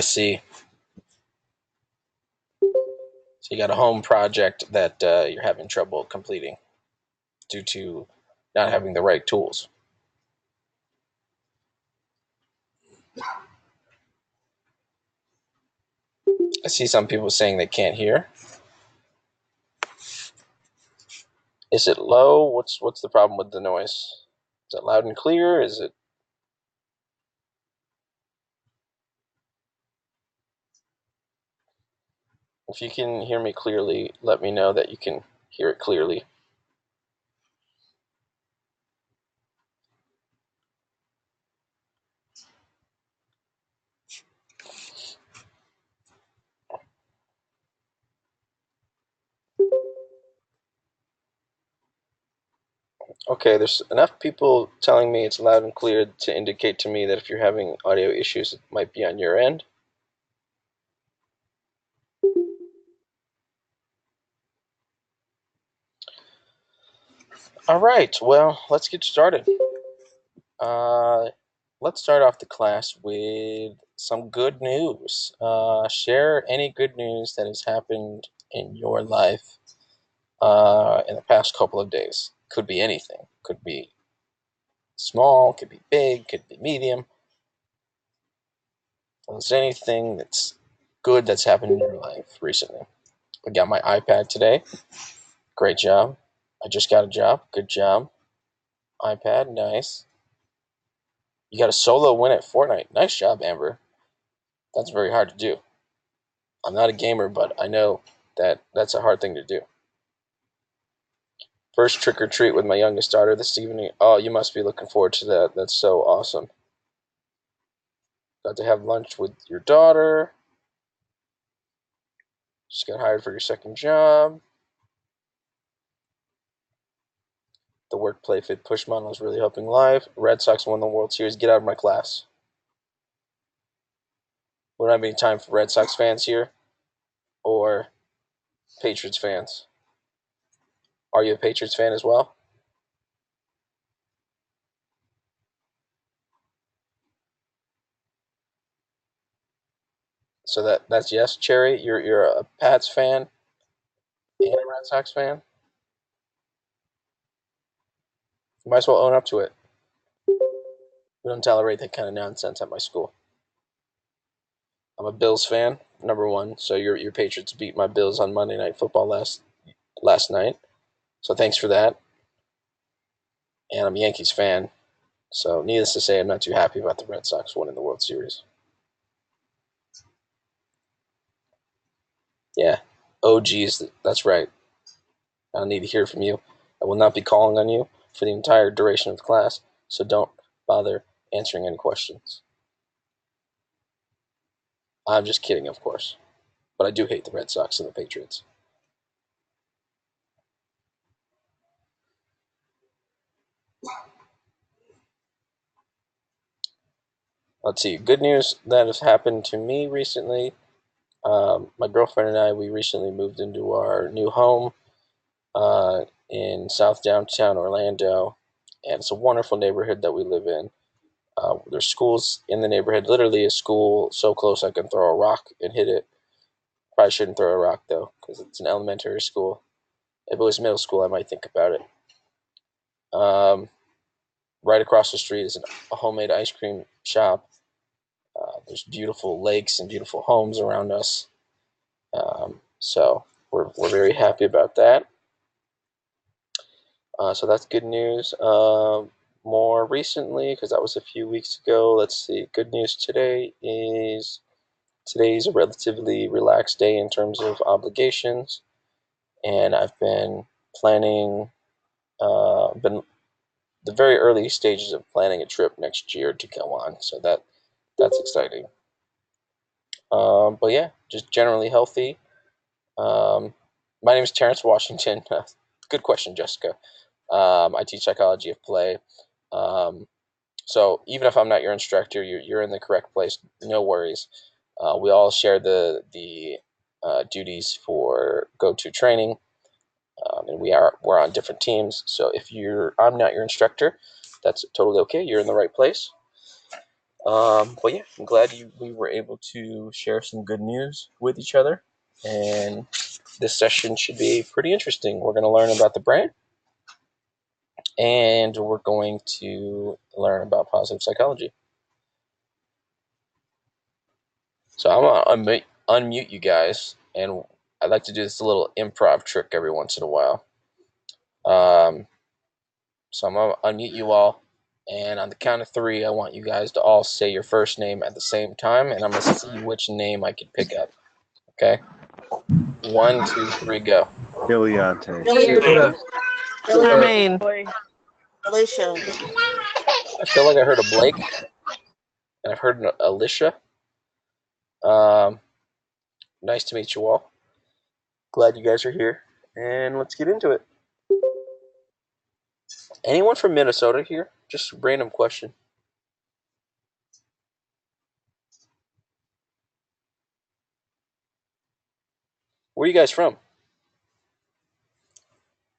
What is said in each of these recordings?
I see. So you got a home project that you're having trouble completing due to not having the right tools. I see some people saying they can't hear. Is it low? What's the problem with the noise? Is it loud and clear? Is it? If you can hear me clearly, let me know that you can hear it clearly. Okay, there's enough people telling me it's loud and clear to indicate to me that if you're having audio issues, it might be on your end. All right, well, let's get started. Uh, let's start off the class with some good news. Share any good news that has happened in your life in the past couple of days. Could be anything. Could be small, could be big, could be medium. Is there anything that's good that's happened in your life recently? I got my iPad today. Great job. I just got a job. Good job. iPad, nice. You got a solo win at Fortnite. Nice job, Amber. That's very hard to do. I'm not a gamer, but I know that that's a hard thing to do. First trick or treat with my youngest daughter this evening. Oh, you must be looking forward to that. That's so awesome. Got to have lunch with your daughter. Just got hired for your second job. The work play fit push model is really helping life. Red Sox won the World Series. Get out of my class. We don't have any time for Red Sox fans here or Patriots fans. Are you a Patriots fan as well? So that's yes, Cherry. You're a Pats fan and a Red Sox fan. You might as well own up to it. We don't tolerate that kind of nonsense at my school. I'm a Bills fan, number one. So your Patriots beat my Bills on Monday Night Football last night. So thanks for that. And I'm a Yankees fan. So needless to say, I'm not too happy about the Red Sox winning the World Series. Yeah. Oh, geez, that's right. I need to hear from you. I will not be calling on you for the entire duration of the class, so don't bother answering any questions. I'm just kidding, of course. But I do hate the Red Sox and the Patriots. Let's see. Good news that has happened to me recently. My girlfriend and I, we recently moved into our new home in South Downtown Orlando, and it's a wonderful neighborhood that we live in. There's schools in the neighborhood, literally a school so close I can throw a rock and hit it. Probably shouldn't throw a rock though, because it's an elementary school. If it was middle school, I might think about it. Um, right across the street is a homemade ice cream shop. There's beautiful lakes and beautiful homes around us. So we're very happy about that. So that's good news. More recently, because that was a few weeks ago, let's see. Good news today's a relatively relaxed day in terms of obligations, and I've been planning, been the very early stages of planning a trip next year to go on. So that's exciting. But yeah, just generally healthy. Um, my name is Terrence Washington. Good question, Jessica. I teach psychology of play. Um, so even if I'm not your instructor, you're in the correct place. No worries. We all share the duties for go-to training, and we're on different teams. So if I'm not your instructor, that's totally okay. You're in the right place. But yeah, I'm glad we were able to share some good news with each other, and this session should be pretty interesting. We're going to learn about the brain, and we're going to learn about positive psychology. So I'm going to unmute you guys, and I like to do this little improv trick every once in a while. So I'm going to unmute you all, and on the count of three, I want you guys to all say your first name at the same time, and I'm going to see which name I can pick up. Okay? 1, 2, 3, go. Iliante. Charmaine. Alicia. I feel like I heard a Blake, and I've heard an Alicia. Nice to meet you all. Glad you guys are here, and let's get into it. Anyone from Minnesota here? Just a random question. Where are you guys from?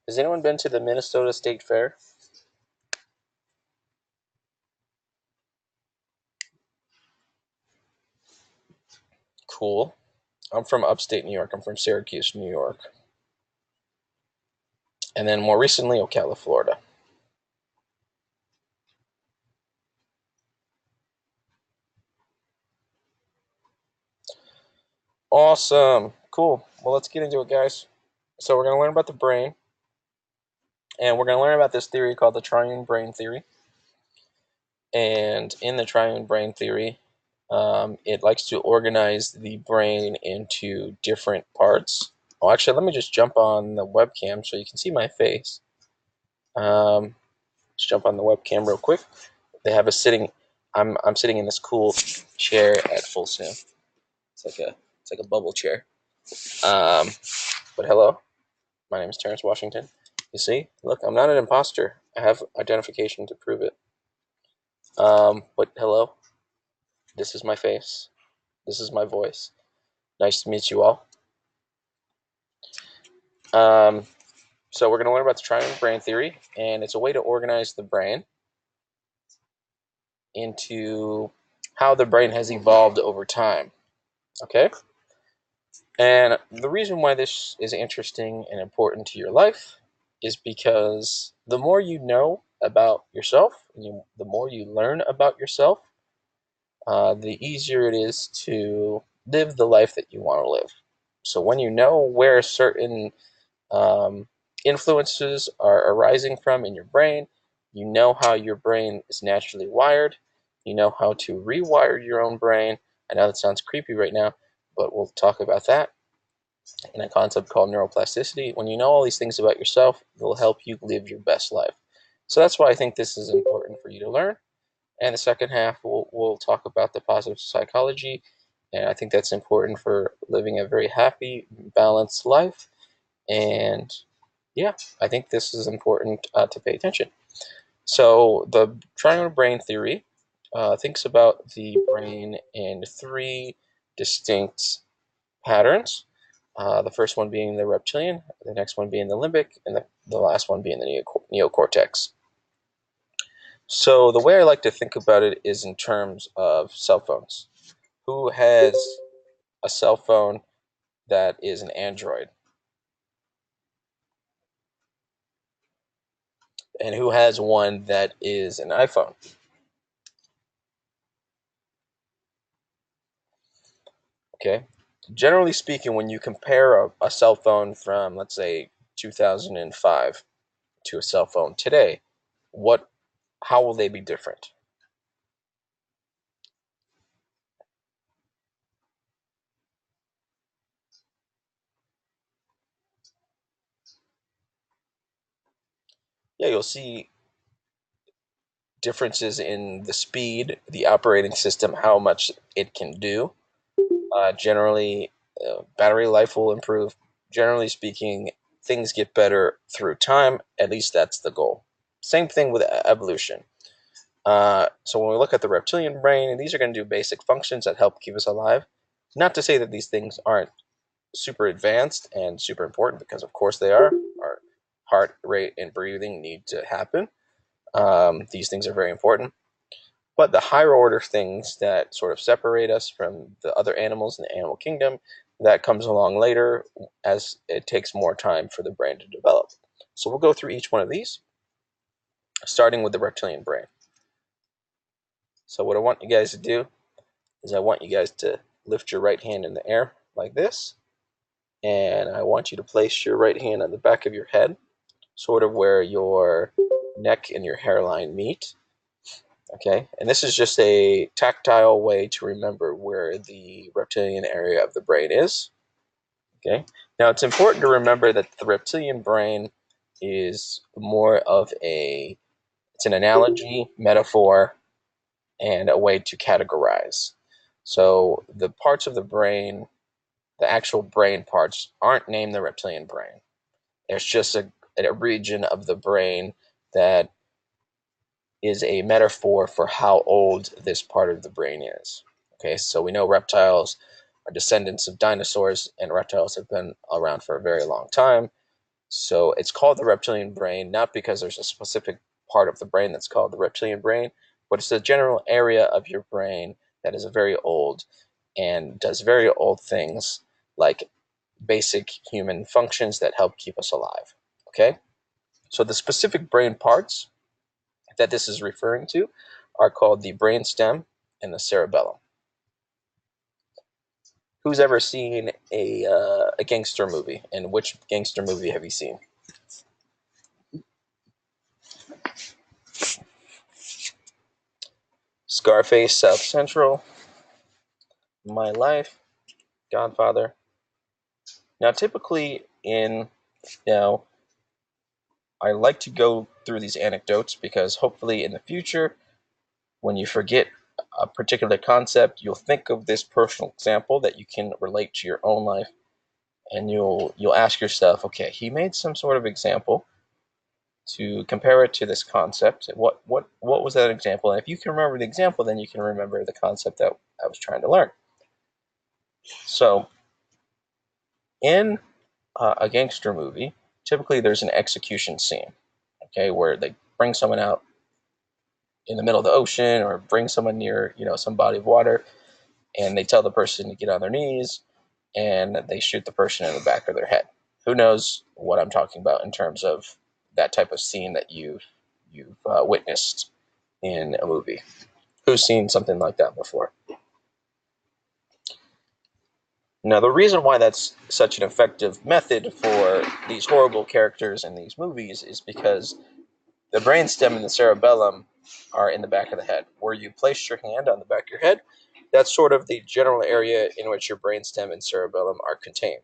Has anyone been to the Minnesota State Fair? Cool. I'm from upstate New York. I'm from Syracuse, New York. And then more recently, Ocala, Florida. Awesome. Cool. Well, let's get into it, guys. So we're going to learn about the brain, and we're going to learn about this theory called the triune brain theory. And in the triune brain theory, it likes to organize the brain into different parts. Oh, actually, let me just jump on the webcam so you can see my face. Let's jump on the webcam real quick. They have a sitting. I'm sitting in this cool chair at Full Sim. It's like a bubble chair. But hello, my name is Terrence Washington. You see, look, I'm not an imposter. I have identification to prove it. But hello, this is my face. This is my voice. Nice to meet you all. So we're going to learn about the triune brain theory, and it's a way to organize the brain into how the brain has evolved over time. Okay? And the reason why this is interesting and important to your life is because the more you know about yourself, the more you learn about yourself, the easier it is to live the life that you want to live. So when you know where certain influences are arising from in your brain, you know how your brain is naturally wired, you know how to rewire your own brain. I know that sounds creepy right now, but we'll talk about that in a concept called neuroplasticity. When you know all these things about yourself, it will help you live your best life. So that's why I think this is important for you to learn. And the second half, we'll talk about the positive psychology. And I think that's important for living a very happy, balanced life. And yeah, I think this is important to pay attention. So the triangular brain theory thinks about the brain in three distinct patterns. The first one being the reptilian, the next one being the limbic, and the last one being the neocortex. So the way I like to think about it is in terms of cell phones. Who has a cell phone that is an Android? And who has one that is an iPhone? Okay. Generally speaking, when you compare a cell phone from, let's say, 2005 to a cell phone today, how will they be different? Yeah, you'll see differences in the speed, the operating system, how much it can do. Generally, battery life will improve. Generally speaking, things get better through time. At least that's the goal. Same thing with evolution. So when we look at the reptilian brain, these are going to do basic functions that help keep us alive. Not to say that these things aren't super advanced and super important, because of course they are. Our heart rate and breathing need to happen. These things are very important. But the higher order things that sort of separate us from the other animals in the animal kingdom, that comes along later as it takes more time for the brain to develop. So we'll go through each one of these, starting with the reptilian brain. So what I want you guys to do is I want you guys to lift your right hand in the air like this, and I want you to place your right hand on the back of your head, sort of where your neck and your hairline meet. Okay, and this is just a tactile way to remember where the reptilian area of the brain is. Okay, now it's important to remember that the reptilian brain is more of it's an analogy, metaphor, and a way to categorize. So the parts of the brain, the actual brain parts, aren't named the reptilian brain. There's just a region of the brain that is a metaphor for how old this part of the brain is. Okay, so we know reptiles are descendants of dinosaurs, and reptiles have been around for a very long time. So it's called the reptilian brain, not because there's a specific part of the brain that's called the reptilian brain, but it's the general area of your brain that is very old and does very old things like basic human functions that help keep us alive. Okay? So the specific brain parts that this is referring to are called the brainstem and the cerebellum. Who's ever seen a gangster movie? And which gangster movie have you seen? Scarface, South Central, My Life, Godfather. Now, typically you know, I like to go through these anecdotes because hopefully in the future, when you forget a particular concept, you'll think of this personal example that you can relate to your own life, and you'll ask yourself, okay, he made some sort of example to compare it to this concept. What was that example? And if you can remember the example, then you can remember the concept that I was trying to learn. So, in a gangster movie, typically there's an execution scene, okay, where they bring someone out in the middle of the ocean or bring someone near, some body of water, and they tell the person to get on their knees, and they shoot the person in the back of their head. Who knows what I'm talking about in terms of that type of scene that you've witnessed in a movie? Who's seen something like that before? Now, the reason why that's such an effective method for these horrible characters in these movies is because the brainstem and the cerebellum are in the back of the head. Where you place your hand on the back of your head, that's sort of the general area in which your brainstem and cerebellum are contained.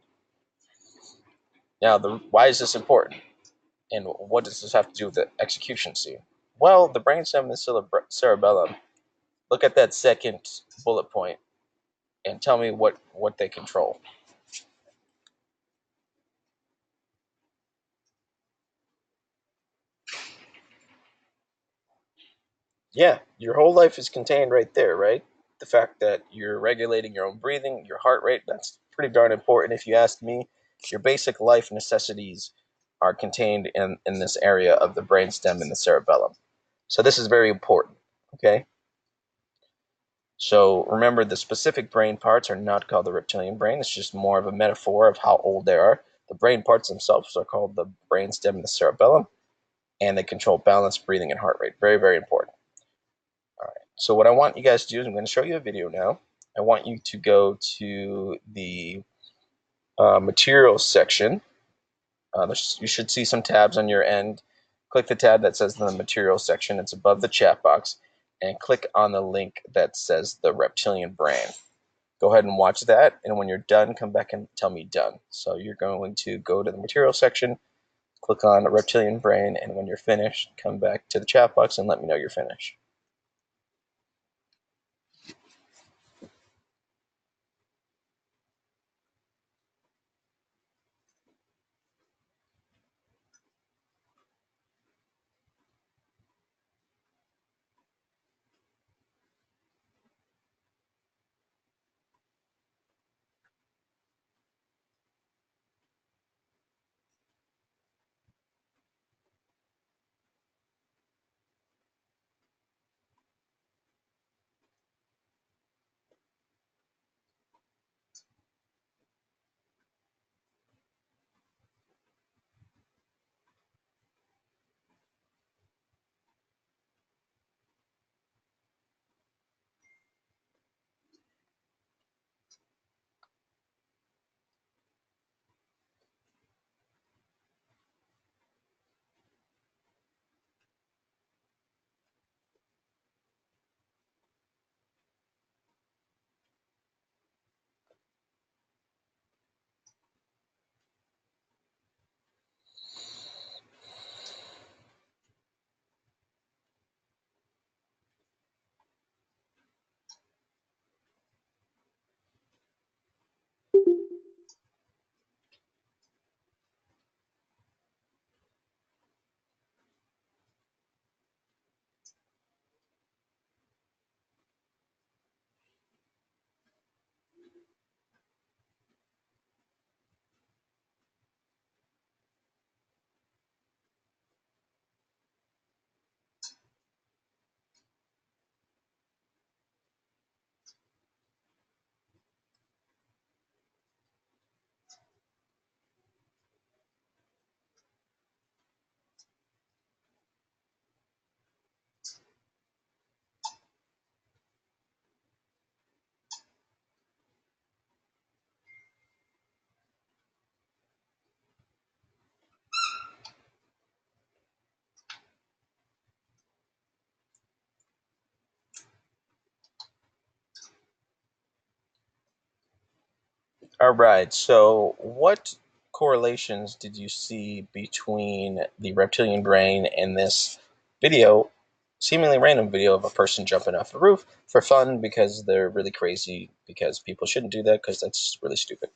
Now, why is this important? And what does this have to do with the execution scene? Well, the brainstem and the cerebellum, look at that second bullet point and tell me what they control. Yeah, your whole life is contained right there, right? The fact that you're regulating your own breathing, your heart rate, that's pretty darn important. If you ask me, your basic life necessities are contained in this area of the brainstem and the cerebellum. So this is very important, okay? So remember, the specific brain parts are not called the reptilian brain. It's just more of a metaphor of how old they are. The brain parts themselves are called the brainstem and the cerebellum, and they control balance, breathing, and heart rate. Very, very important. All right. So what I want you guys to do is I'm going to show you a video now. I want you to go to the materials section. You should see some tabs on your end. Click the tab that says the materials section. It's above the chat box. And click on the link that says the reptilian brain. Go ahead and watch that. And when you're done, come back and tell me done. So you're going to go to the materials section, click on reptilian brain, and when you're finished, come back to the chat box and let me know you're finished. All right, so what correlations did you see between the reptilian brain and this video, seemingly random video of a person jumping off a roof for fun because they're really crazy, because people shouldn't do that because that's really stupid?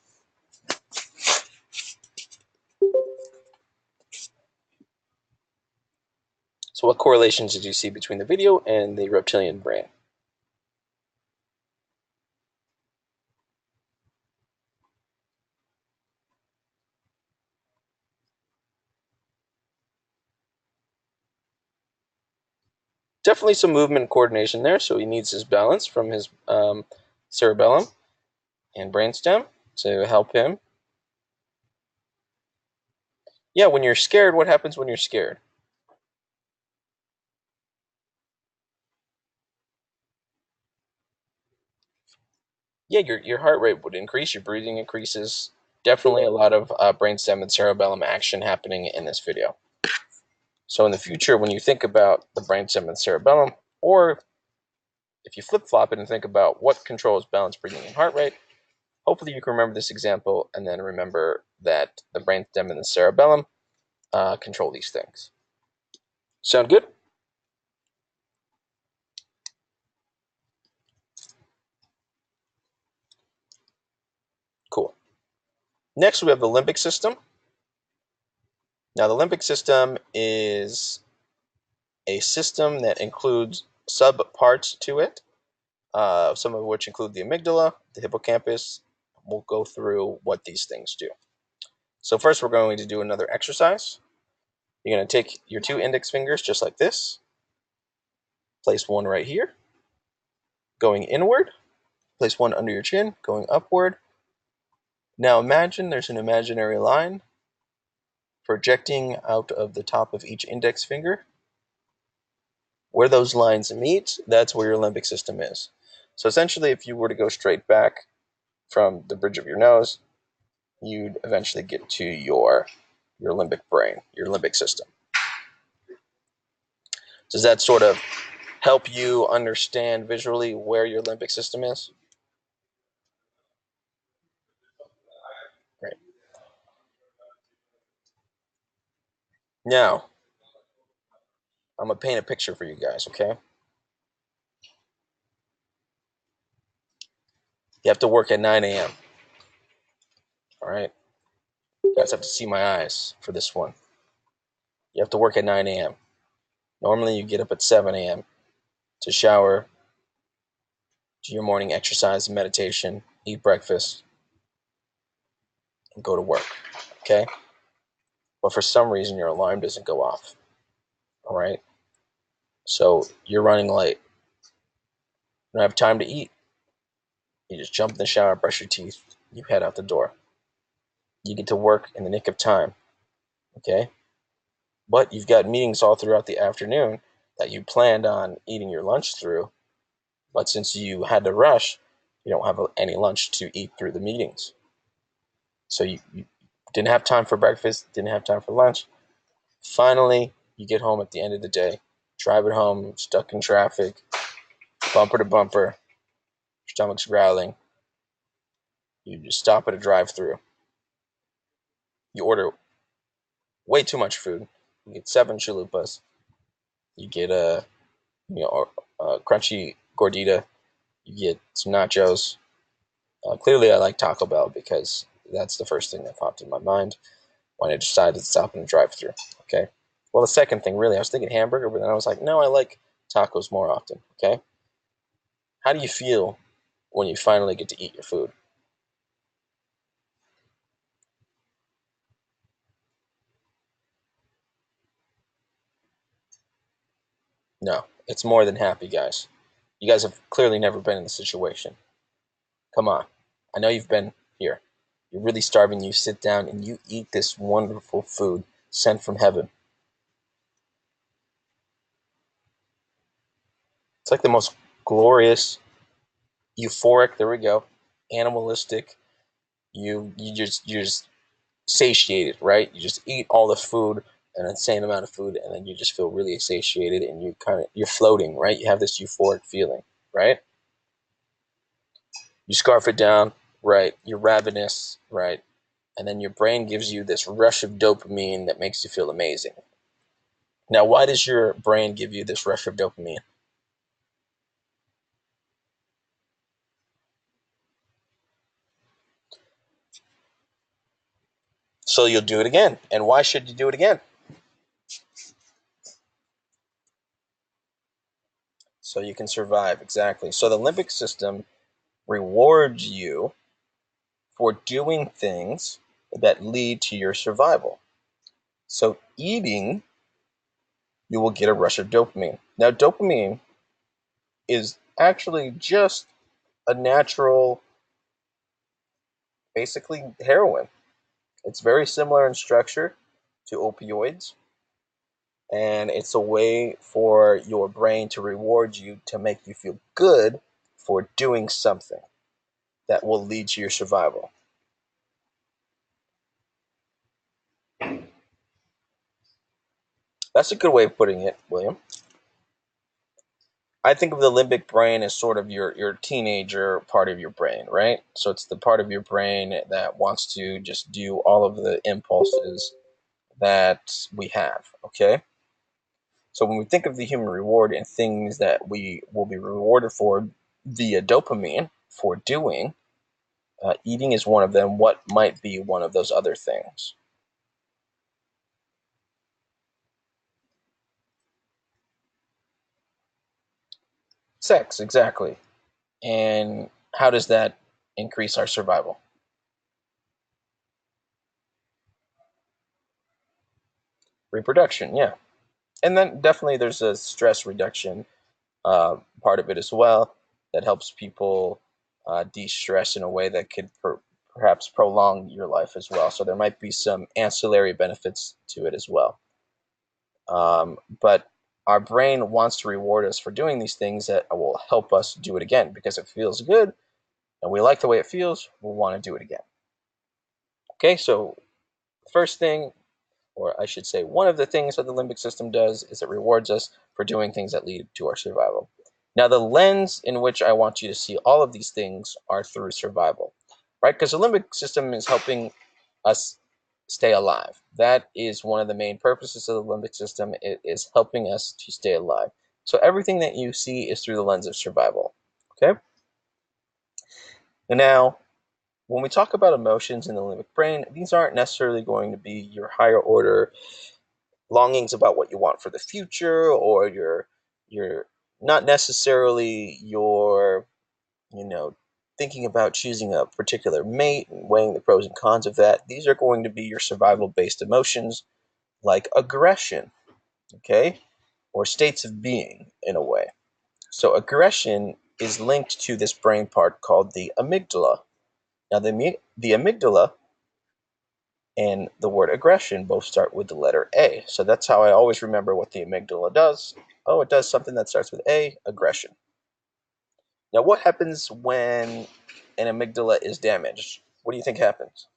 So what correlations did you see between the video and the reptilian brain? Definitely some movement and coordination there, so he needs his balance from his cerebellum and brainstem to help him. Yeah, when you're scared, what happens when you're scared? Yeah, your heart rate would increase, your breathing increases. Definitely a lot of brainstem and cerebellum action happening in this video. So in the future, when you think about the brainstem and cerebellum, or if you flip flop it and think about what controls balance, breathing, and heart rate, hopefully you can remember this example and then remember that the brainstem and the cerebellum control these things. Sound good? Cool. Next, we have the limbic system. Now, the limbic system is a system that includes subparts to it, some of which include the amygdala, the hippocampus. We'll go through what these things do. So first, we're going to do another exercise. You're going to take your two index fingers just like this, place one right here, going inward, place one under your chin, going upward. Now imagine there's an imaginary line projecting out of the top of each index finger. Where those lines meet, that's where your limbic system is. So essentially, if you were to go straight back from the bridge of your nose, you'd eventually get to your limbic brain, your limbic system. Does that sort of help you understand visually where your limbic system is? Great. Now, I'm going to paint a picture for you guys, okay? You have to work at 9 a.m., all right? You guys have to see my eyes for this one. You have to work at 9 a.m. Normally, you get up at 7 a.m. to shower, do your morning exercise and meditation, eat breakfast, and go to work, okay? But for some reason, your alarm doesn't go off, all right? So you're running late. You don't have time to eat. You just jump in the shower, brush your teeth, you head out the door. You get to work in the nick of time, okay? But you've got meetings all throughout the afternoon that you planned on eating your lunch through. But since you had to rush, you don't have any lunch to eat through the meetings. So you didn't have time for breakfast, didn't have time for lunch. Finally, you get home at the end of the day, drive it home, stuck in traffic, bumper to bumper, stomach's growling. You just stop at a drive-through. You order way too much food. You get 7 chalupas. You get a crunchy gordita. You get some nachos. Clearly, I like Taco Bell because that's the first thing that popped in my mind when I decided to stop in a drive-through. Okay. Well, the second thing, really, I was thinking hamburger, but then I was like, no, I like tacos more often. Okay. How do you feel when you finally get to eat your food? No, it's more than happy, guys. You guys have clearly never been in the situation. Come on. I know you've been here. You're really starving. You sit down and you eat this wonderful food sent from heaven. It's like the most glorious, euphoric, there we go, animalistic. You're just satiated, right? You just eat all the food, an insane amount of food, and then you just feel really satiated and you're floating, right? You have this euphoric feeling, right? You scarf it down, right? You're ravenous, right? And then your brain gives you this rush of dopamine that makes you feel amazing. Now, why does your brain give you this rush of dopamine? So you'll do it again. And why should you do it again? So you can survive, exactly. So the limbic system rewards you for doing things that lead to your survival. So eating, you will get a rush of dopamine. Now, dopamine is actually just a natural, basically heroin. It's very similar in structure to opioids, and it's a way for your brain to reward you to make you feel good for doing something that will lead to your survival. That's a good way of putting it, William. I think of the limbic brain as sort of your teenager part of your brain, right? So it's the part of your brain that wants to just do all of the impulses that we have, okay? So when we think of the human reward and things that we will be rewarded for via dopamine for doing, eating is one of them. What might be one of those other things? Sex, exactly. And how does that increase our survival? Reproduction, yeah. And then definitely there's a stress reduction part of it as well that helps people de-stress in a way that could perhaps prolong your life as well. So there might be some ancillary benefits to it as well. But our brain wants to reward us for doing these things that will help us do it again because it feels good and we like the way it feels. We'll want to do it again. Okay, so first thing, or I should say, one of the things that the limbic system does is it rewards us for doing things that lead to our survival. Now, the lens in which I want you to see all of these things are through survival, right? Because the limbic system is helping us stay alive. That is one of the main purposes of the limbic system. It is helping us to stay alive. So everything that you see is through the lens of survival. Okay? And now, when we talk about emotions in the limbic brain, these aren't necessarily going to be your higher order longings about what you want for the future or your not necessarily your thinking about choosing a particular mate and weighing the pros and cons of that. These are going to be your survival based emotions like aggression, okay, or states of being in a way. So aggression is linked to this brain part called the amygdala. Now the amygdala and the word aggression both start with the letter A. So that's how I always remember what the amygdala does. Oh, it does something that starts with A, aggression. Now, what happens when an amygdala is damaged? What do you think happens?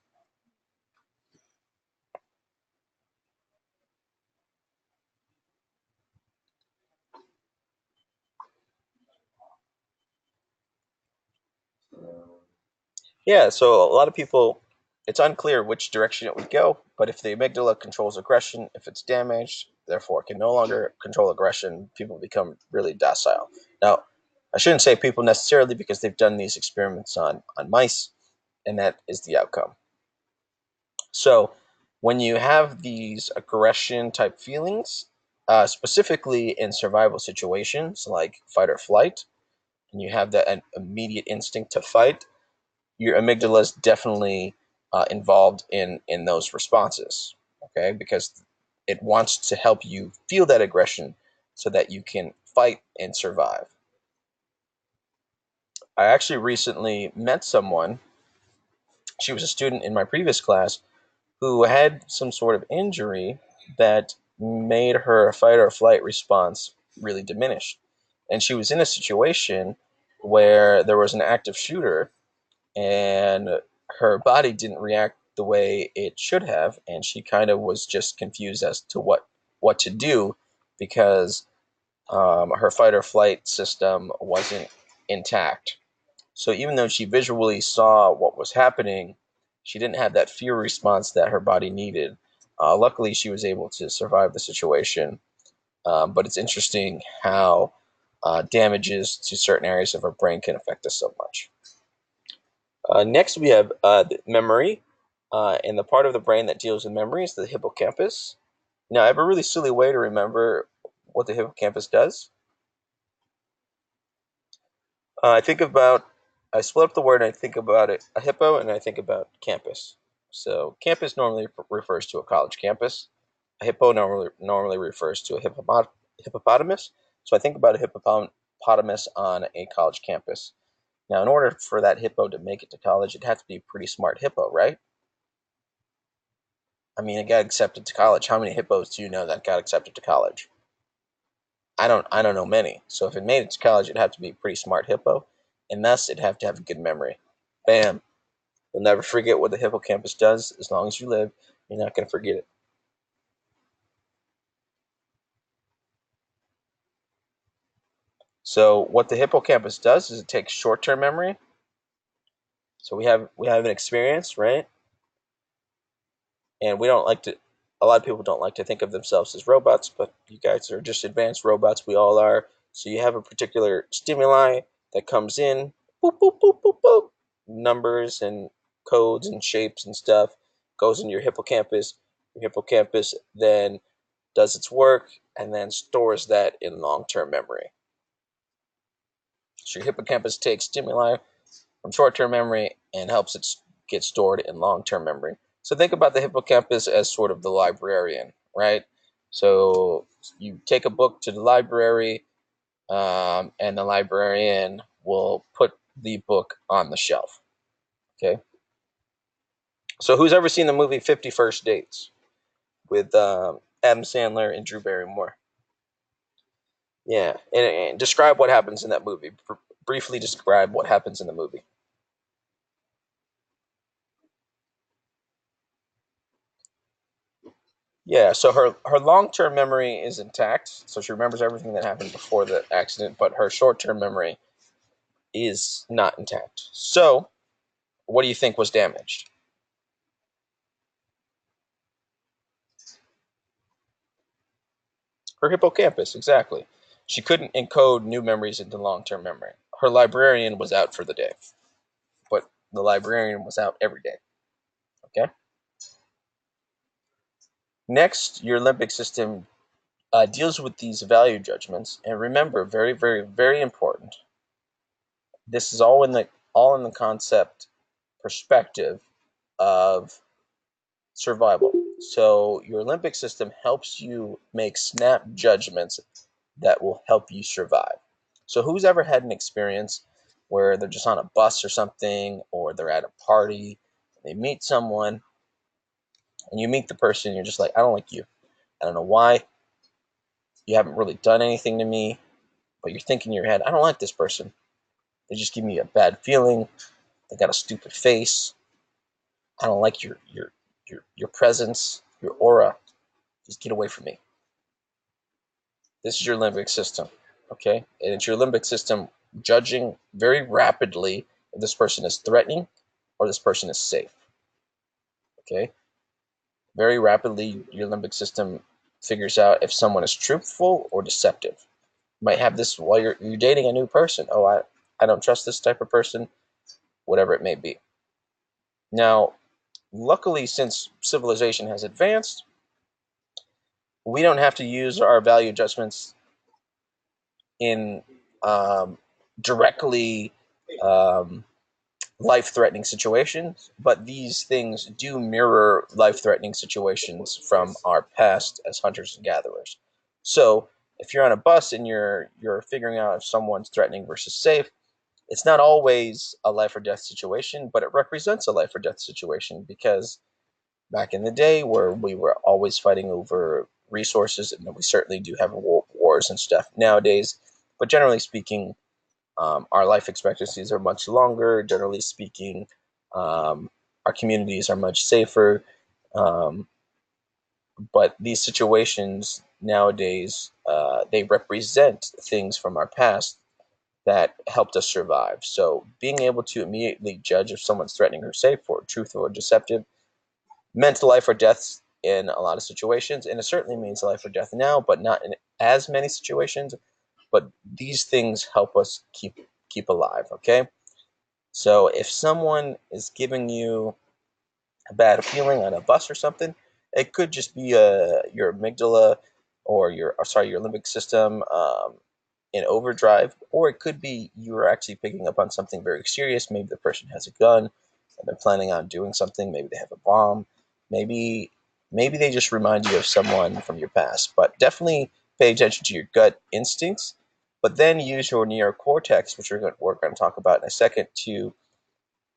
Yeah, so a lot of people, it's unclear which direction it would go, but if the amygdala controls aggression, if it's damaged, therefore it can no longer control aggression, people become really docile. Now, I shouldn't say people necessarily because they've done these experiments on mice, and that is the outcome. So, when you have these aggression type feelings, specifically in survival situations like fight or flight, and you have that immediate instinct to fight, your amygdala is definitely involved in those responses. Okay, because it wants to help you feel that aggression so that you can fight and survive. I actually recently met someone. She was a student in my previous class who had some sort of injury that made her fight or flight response really diminished. And she was in a situation where there was an active shooter and her body didn't react the way it should have, and she kind of was just confused as to what to do because her fight or flight system wasn't intact. So even though she visually saw what was happening, she didn't have that fear response that her body needed. Luckily, she was able to survive the situation. But it's interesting how damages to certain areas of our brain can affect us so much. Next, we have memory, and the part of the brain that deals with memory is the hippocampus. Now, I have a really silly way to remember what the hippocampus does. I think about, I split up the word and I think about it, a hippo, and I think about campus. So, campus normally refers to a college campus. A hippo normally refers to a hippopotamus. So, I think about a hippopotamus on a college campus. Now, in order for that hippo to make it to college, it'd have to be a pretty smart hippo, right? I mean, it got accepted to college. How many hippos do you know that got accepted to college? I don't know many. So if it made it to college, it'd have to be a pretty smart hippo, and thus it'd have to have a good memory. Bam! You'll never forget what the hippocampus does. As long as you live, you're not going to forget it. So what the hippocampus does is it takes short-term memory. So we have an experience, right? And we don't like to. A lot of people don't like to think of themselves as robots, but you guys are just advanced robots. We all are. So you have a particular stimuli that comes in, boop boop boop boop boop, numbers and codes and shapes and stuff, goes in your hippocampus. Your hippocampus then does its work and then stores that in long-term memory. So your hippocampus takes stimuli from short-term memory and helps it get stored in long-term memory. So think about the hippocampus as sort of the librarian, right? So you take a book to the library, and the librarian will put the book on the shelf. Okay. So who's ever seen the movie 50 First Dates with Adam Sandler and Drew Barrymore? Yeah, and describe what happens in that movie. Briefly describe what happens in the movie. Yeah, so her long term memory is intact, so she remembers everything that happened before the accident, but her short term memory is not intact. So, what do you think was damaged? Her hippocampus, exactly. She couldn't encode new memories into long term memory. Her librarian was out for the day, but the librarian was out every day. Okay? Next, your limbic system deals with these value judgments, and remember, very, very, very important. This is all in the concept perspective of survival. So your limbic system helps you make snap judgments that will help you survive. So who's ever had an experience where they're just on a bus or something, or they're at a party, they meet someone, and you meet the person, and you're just like, I don't like you. I don't know why. You haven't really done anything to me, but you're thinking in your head, I don't like this person. They just give me a bad feeling. They got a stupid face. I don't like your presence, your aura. Just get away from me. This is your limbic system, okay? And it's your limbic system judging very rapidly if this person is threatening or this person is safe, okay? Very rapidly, your limbic system figures out if someone is truthful or deceptive. You might have this while you're dating a new person. Oh, I don't trust this type of person, whatever it may be. Now, luckily, since civilization has advanced, we don't have to use our value adjustments in directly um, life-threatening situations, but these things do mirror life-threatening situations from our past as hunters and gatherers. So if you're on a bus and you're figuring out if someone's threatening versus safe, it's not always a life or death situation, but it represents a life or death situation because back in the day where we were always fighting over resources, and we certainly do have wars and stuff nowadays, but generally speaking, our life expectancies are much longer. Generally speaking, our communities are much safer. Um, but these situations nowadays, they represent things from our past that helped us survive. So being able to immediately judge if someone's threatening or safe or truthful or deceptive meant life or death in a lot of situations, and it certainly means life or death now, but not in as many situations. But these things help us keep alive. Okay, so if someone is giving you a bad feeling on a bus or something, it could just be your amygdala or your limbic system in overdrive, or it could be you're actually picking up on something very serious. Maybe the person has a gun and they're planning on doing something. Maybe they have a bomb. Maybe maybe they just remind you of someone from your past. But definitely pay attention to your gut instincts, but then use your neocortex, which we're going to talk about in a second, to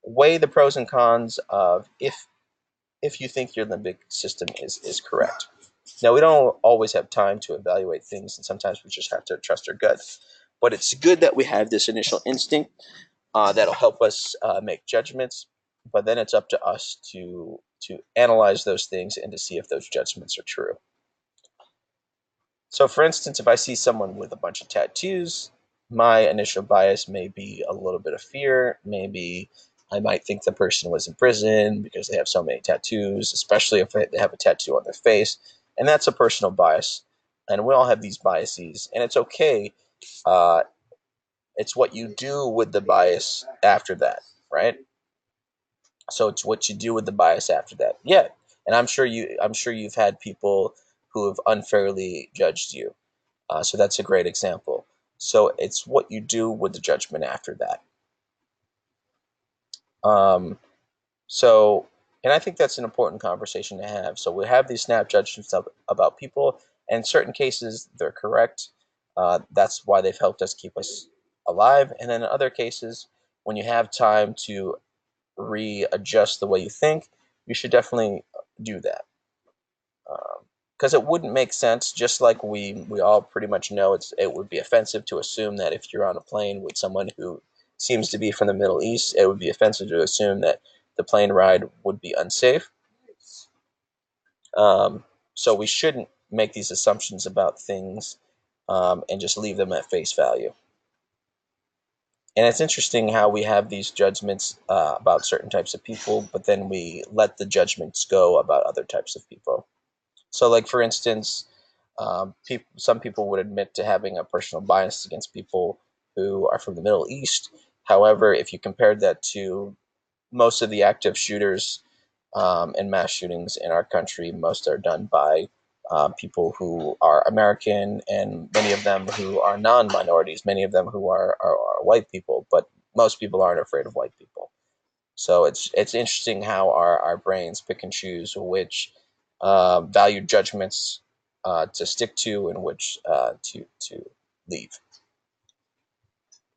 weigh the pros and cons of if you think your limbic system is correct. Now, we don't always have time to evaluate things, and sometimes we just have to trust our gut. But it's good that we have this initial instinct that'll help us make judgments. But then it's up to us to analyze those things and to see if those judgments are true. So, for instance, if I see someone with a bunch of tattoos, my initial bias may be a little bit of fear. Maybe I might think the person was in prison because they have so many tattoos, especially if they have a tattoo on their face. And that's a personal bias. And we all have these biases, and it's okay. Uh, it's what you do with the bias after that, right? So it's what you do with the bias after that. Yeah, and I'm sure you've had people who have unfairly judged you, so that's a great example. So it's what you do with the judgment after that. Um, so, and I think that's an important conversation to have. So we have these snap judgments about people, and in certain cases they're correct. That's why they've helped us keep us alive. And then in other cases, when you have time to readjust the way you think, you should definitely do that. Because it wouldn't make sense. Just like we all pretty much know, it would be offensive to assume that if you're on a plane with someone who seems to be from the Middle East, it would be offensive to assume that the plane ride would be unsafe. Um, so we shouldn't make these assumptions about things and just leave them at face value. And it's interesting how we have these judgments about certain types of people, but then we let the judgments go about other types of people. So, like for instance, some people would admit to having a personal bias against people who are from the Middle East. However, if you compared that to most of the active shooters and mass shootings in our country, most are done by people who are American, and many of them who are non-minorities, many of them who are white people, but most people aren't afraid of white people. So it's interesting how our brains pick and choose which value judgments to stick to and which to leave.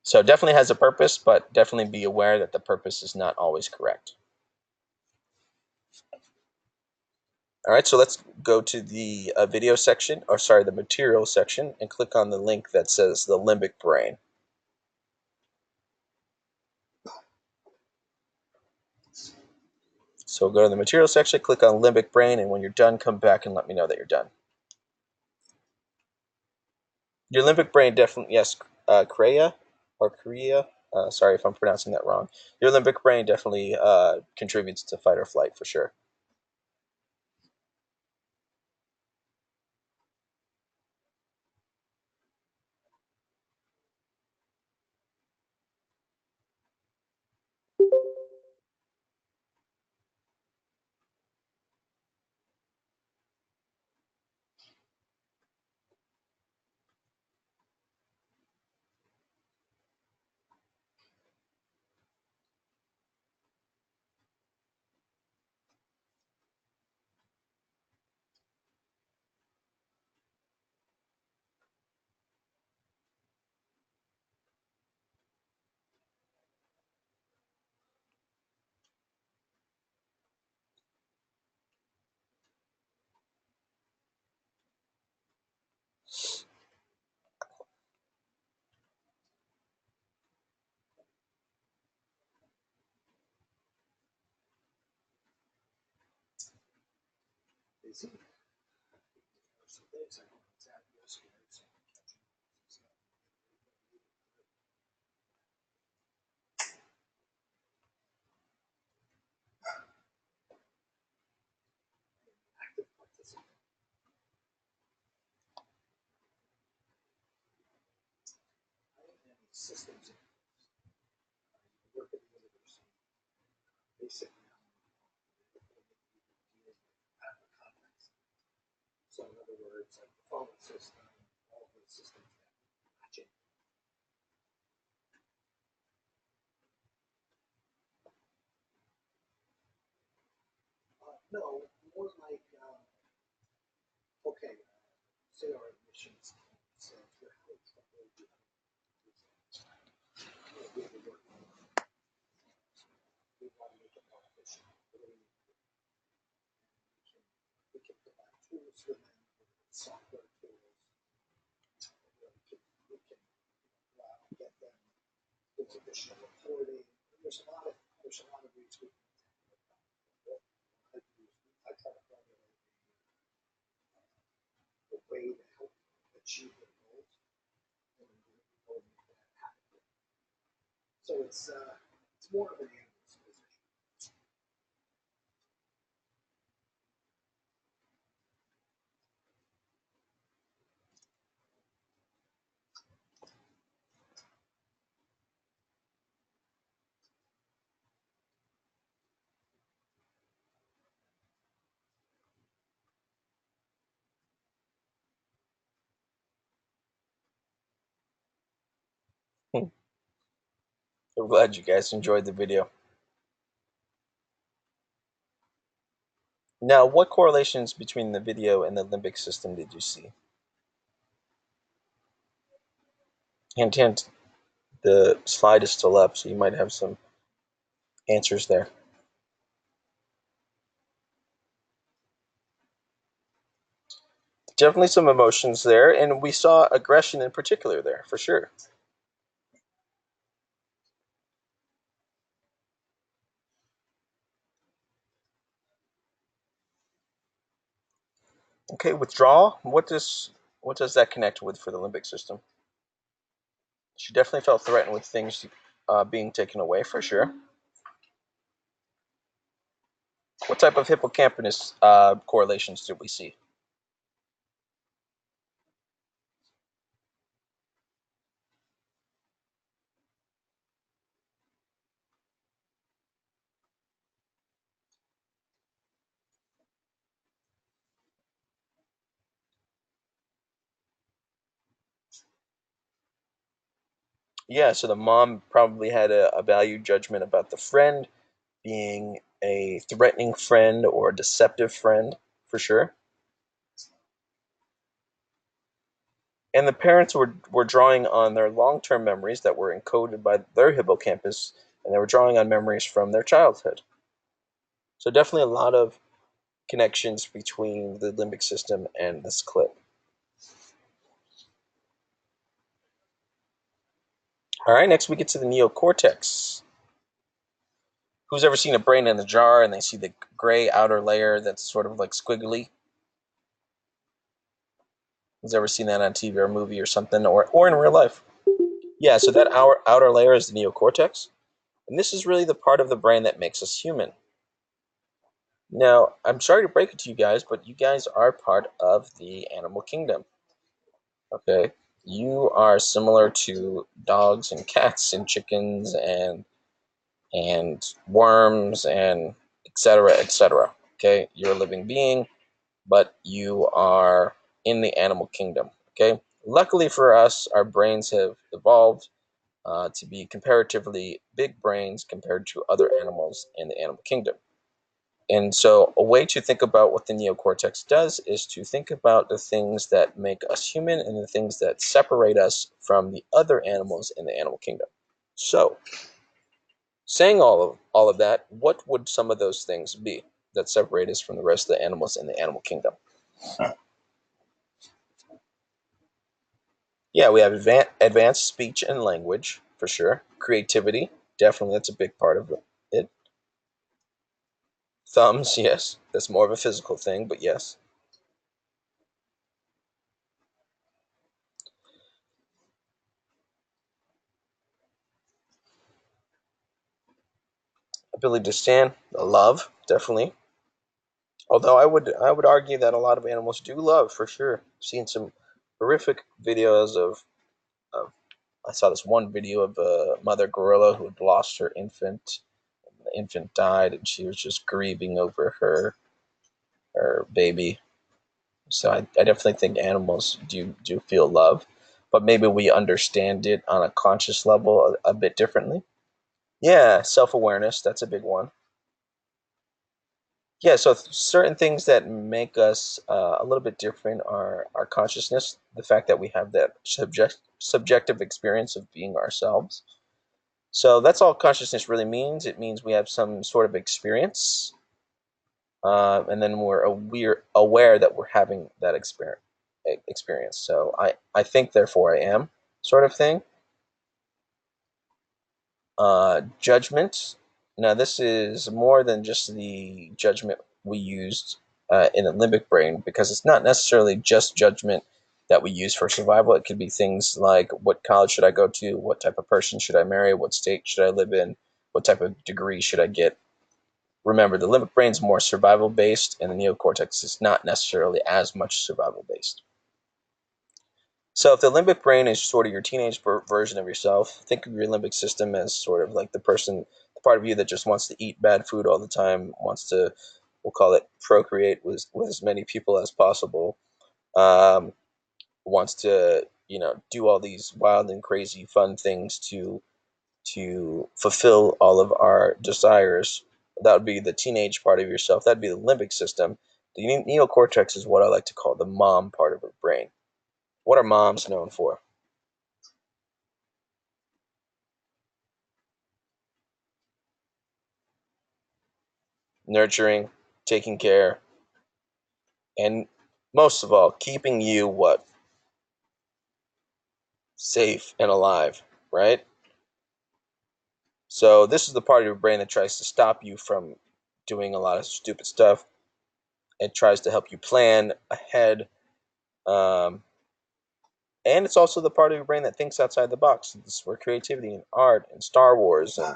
So it definitely has a purpose, but definitely be aware that the purpose is not always correct. All right, so let's go to the video section, or sorry, the material section, and click on the link that says the limbic brain. So go to the material section, click on limbic brain, and when you're done, come back and let me know that you're done. Your limbic brain definitely, yes, Korea or Korea. Sorry if I'm pronouncing that wrong. Your limbic brain definitely contributes to fight or flight for sure. systems work in the universe. Basically, context. So, in other words, like the phone system, all of those systems that match it. No, more like, okay, say our admissions says we're having trouble with we want to make it more efficient. We can provide tools for them, software tools. We can get them with additional reporting. There's a lot of ways we can. I try to formulate a way to help achieve their goals and make that happen. So it's more of an analyst position. I'm glad you guys enjoyed the video. Now, what correlations between the video and the limbic system did you see? Hint, hint. The slide is still up, so you might have some answers there. Definitely some emotions there, and we saw aggression in particular there, for sure. Okay, withdrawal. What does that connect with for the limbic system? She definitely felt threatened with things being taken away, for sure. What type of hippocampus correlations did we see? Yeah, so the mom probably had a value judgment about the friend being a threatening friend or a deceptive friend, for sure. And the parents were drawing on their long-term memories that were encoded by their hippocampus, and they were drawing on memories from their childhood. So definitely a lot of connections between the limbic system and this clip. All right, next we get to the neocortex. Who's ever seen a brain in a jar and they see the gray outer layer that's sort of like squiggly? Who's ever seen that on TV or a movie or something, or in real life? Yeah, so that outer layer is the neocortex, and this is really the part of the brain that makes us human. Now, I'm sorry to break it to you guys, but you guys are part of the animal kingdom. Okay? You are similar to dogs and cats and chickens and worms and etc. etc. Okay? You're a living being, but you are in the animal kingdom. Okay? Luckily for us, our brains have evolved to be comparatively big brains compared to other animals in the animal kingdom. And so, a way to think about what the neocortex does is to think about the things that make us human and the things that separate us from the other animals in the animal kingdom. So, saying all of that, what would some of those things be that separate us from the rest of the animals in the animal kingdom? Yeah, we have advanced speech and language for sure. Creativity, definitely, that's a big part of it. Thumbs, yes, that's more of a physical thing, but yes. Ability to stand, love, definitely. Although I would argue that a lot of animals do love for sure. I've seen some horrific videos of I saw this one video of a mother gorilla who had lost her infant. The infant died, and she was just grieving over her baby. So I definitely think animals do feel love, but maybe we understand it on a conscious level a bit differently. Yeah, self awareness, that's a big one. Yeah, so certain things that make us a little bit different are our consciousness, the fact that we have that subjective experience of being ourselves. So that's all consciousness really means. It means we have some sort of experience, and then we're aware that we're having that experience. So I think, therefore I am, sort of thing. Judgment. Now, this is more than just the judgment we used in the limbic brain, because it's not necessarily just judgment that we use for survival. It could be things like, what college should I go to? What type of person should I marry? What state should I live in? What type of degree should I get? Remember, the limbic brain is more survival based, and the neocortex is not necessarily as much survival based. So, if the limbic brain is sort of your teenage version of yourself, think of your limbic system as sort of like the part of you that just wants to eat bad food all the time, wants to, we'll call it, procreate with as many people as possible, um, wants to, do all these wild and crazy fun things to fulfill all of our desires. That would be the teenage part of yourself. That'd be the limbic system. The neocortex is what I like to call the mom part of our brain. What are moms known for? Nurturing, taking care, and most of all, keeping you what? Safe and alive, right? So this is the part of your brain that tries to stop you from doing a lot of stupid stuff. It tries to help you plan ahead. Um, and it's also the part of your brain that thinks outside the box. This is where creativity and art and Star Wars and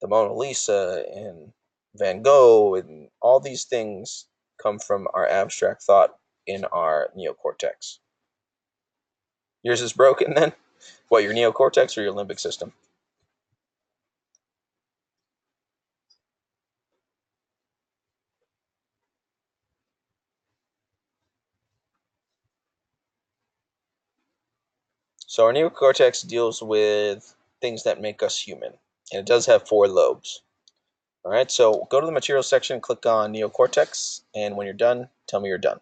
the Mona Lisa and Van Gogh and all these things come from our abstract thought in our neocortex. Yours is broken then? What, your neocortex or your limbic system? So our neocortex deals with things that make us human, and it does have four lobes. All right, so go to the material section, click on neocortex, and when you're done, tell me you're done.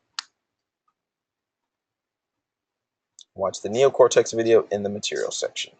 Watch the neocortex video in the material section.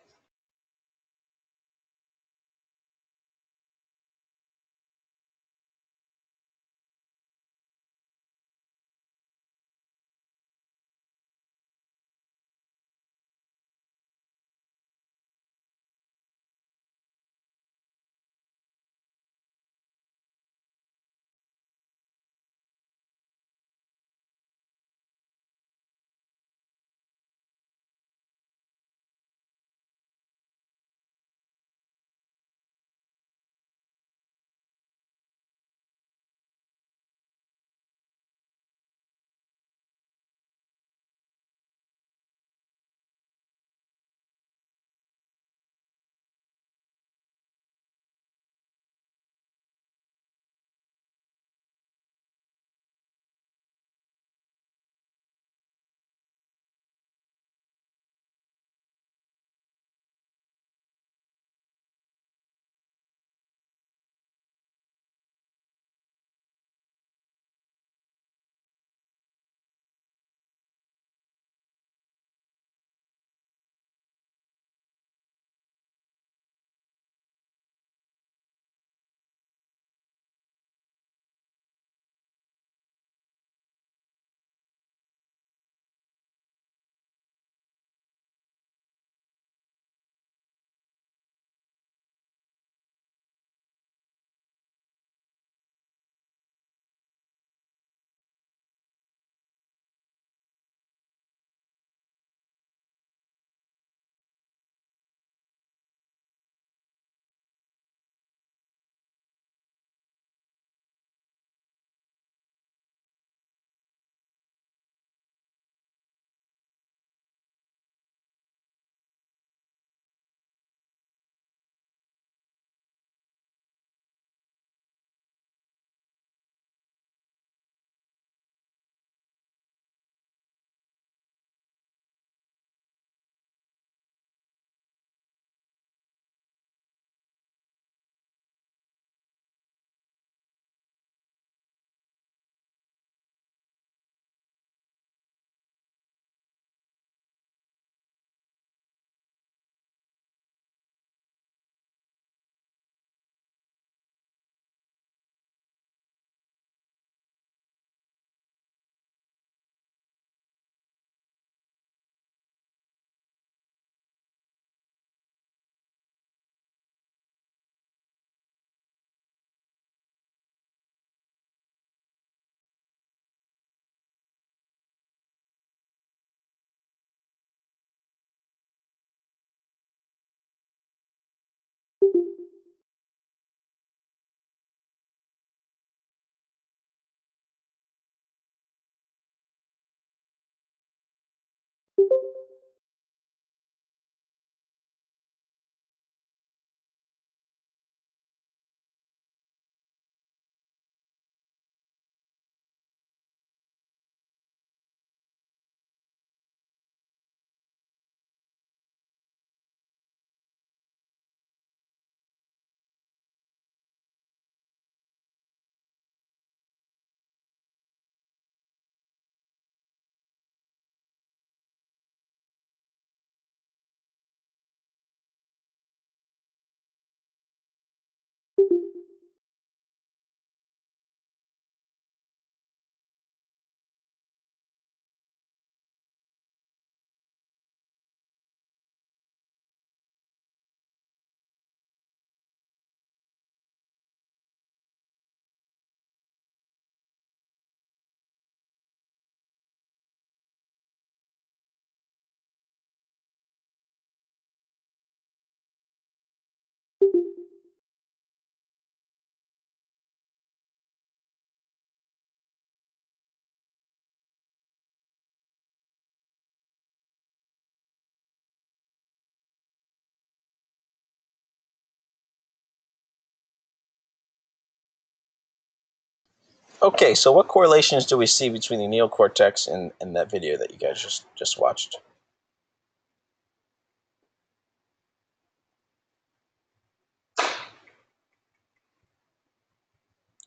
Okay, so what correlations do we see between the neocortex and that video that you guys just watched?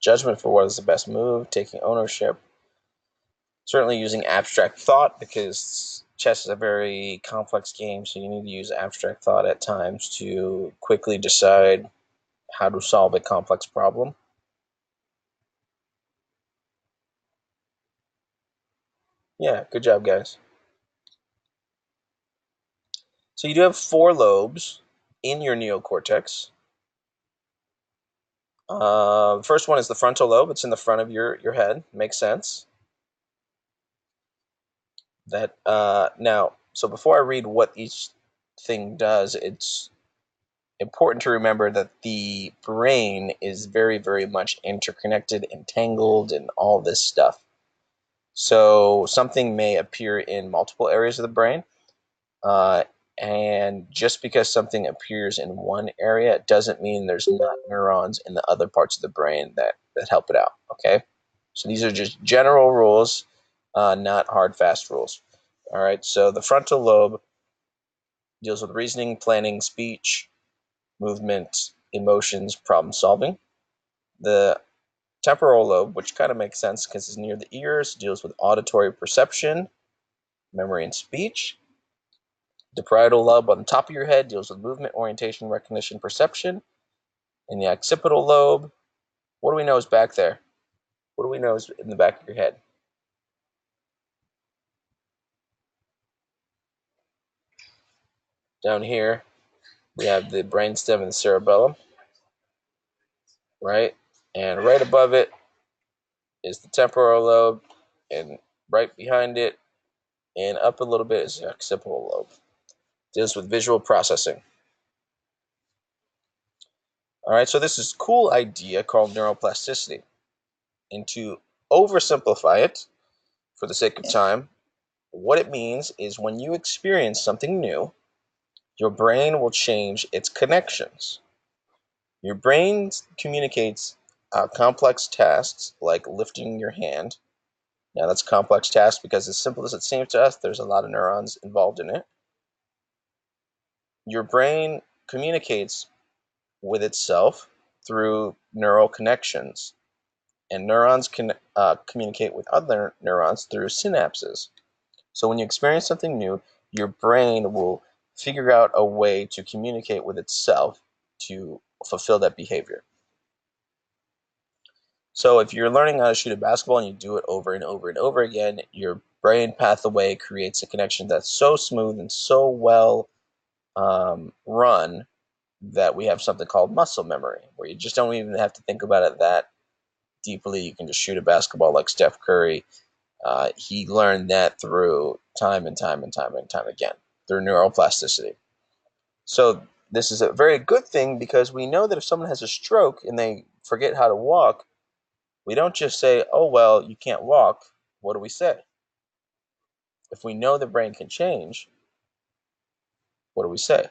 Judgment for what is the best move, taking ownership, certainly using abstract thought, because chess is a very complex game, so you need to use abstract thought at times to quickly decide how to solve a complex problem. Yeah, good job, guys. So you do have 4 lobes in your neocortex. The first one is the frontal lobe. It's in the front of your head. Makes sense. That now, so before I read what each thing does, it's important to remember that the brain is very, very much interconnected, entangled, and all this stuff. So something may appear in multiple areas of the brain, uh, and just because something appears in one area doesn't mean there's not neurons in the other parts of the brain that help it out. Okay, so these are just general rules, not hard, fast rules. All right, so the frontal lobe deals with reasoning, planning, speech, movement, emotions, problem solving. The temporal lobe, which kind of makes sense because it's near the ears, deals with auditory perception, memory, and speech. The parietal lobe on the top of your head deals with movement, orientation, recognition, perception. And the occipital lobe, what do we know is back there? What do we know is in the back of your head? Down here, we have the brainstem and the cerebellum, right? And right above it is the temporal lobe, and right behind it and up a little bit is the occipital lobe. It deals with visual processing. All right, so this is a cool idea called neuroplasticity. And to oversimplify it, for the sake of time, what it means is when you experience something new, your brain will change its connections. Your brain communicates complex tasks like lifting your hand. Now, that's a complex task because, as simple as it seems to us, there's a lot of neurons involved in it. Your brain communicates with itself through neural connections, and neurons can communicate with other neurons through synapses. So when you experience something new, your brain will figure out a way to communicate with itself to fulfill that behavior. So if you're learning how to shoot a basketball and you do it over and over and over again, your brain pathway creates a connection that's so smooth and so well run that we have something called muscle memory, where you just don't even have to think about it that deeply. You can just shoot a basketball like Steph Curry. He learned that through time and time and time and time again, through neuroplasticity. So this is a very good thing because we know that if someone has a stroke and they forget how to walk, we don't just say, oh, well, you can't walk. What do we say? If we know the brain can change, what do we say?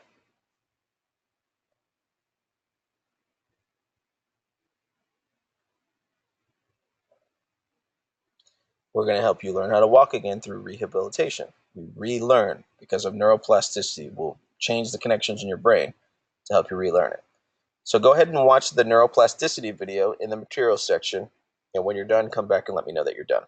We're going to help you learn how to walk again through rehabilitation. We relearn because of neuroplasticity. We'll change the connections in your brain to help you relearn it. So go ahead and watch the neuroplasticity video in the materials section. And when you're done, come back and let me know that you're done.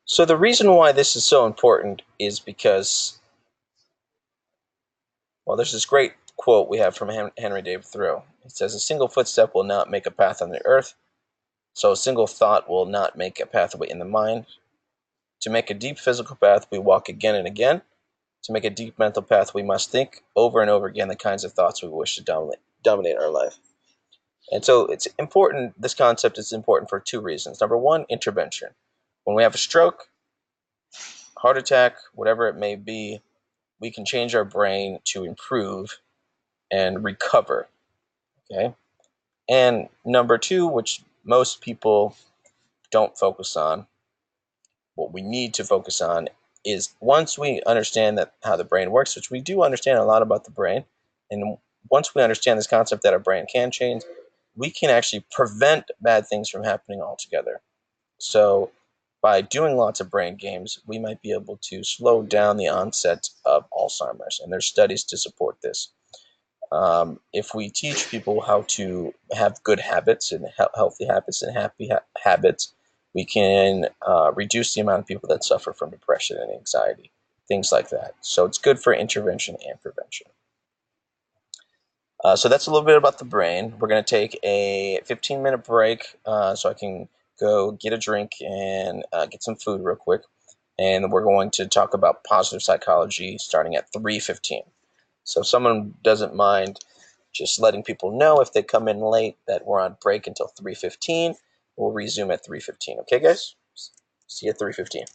So the reason why this is so important is because, well, there's this great quote we have from Henry David Thoreau. It says, "A single footstep will not make a path on the earth, so a single thought will not make a pathway in the mind. To make a deep physical path, we walk again and again. To make a deep mental path, we must think over and over again the kinds of thoughts we wish to dominate our life." And so it's important, this concept is important for two reasons. Number one, intervention. When we have a stroke, heart attack, whatever it may be, we can change our brain to improve and recover. Okay. And number two, which most people don't focus on, what we need to focus on is once we understand that how the brain works, which we do understand a lot about the brain, and once we understand this concept that our brain can change, we can actually prevent bad things from happening altogether. So by doing lots of brain games, we might be able to slow down the onset of Alzheimer's, and there's studies to support this. If we teach people how to have good habits and healthy habits and happy habits, we can reduce the amount of people that suffer from depression and anxiety, things like that. So it's good for intervention and prevention. So that's a little bit about the brain. We're going to take a 15-minute break so I can go get a drink and get some food real quick. And we're going to talk about positive psychology starting at 3:15. So if someone doesn't mind just letting people know if they come in late that we're on break until 3:15, we'll resume at 3:15. Okay, guys? See you at 3:15.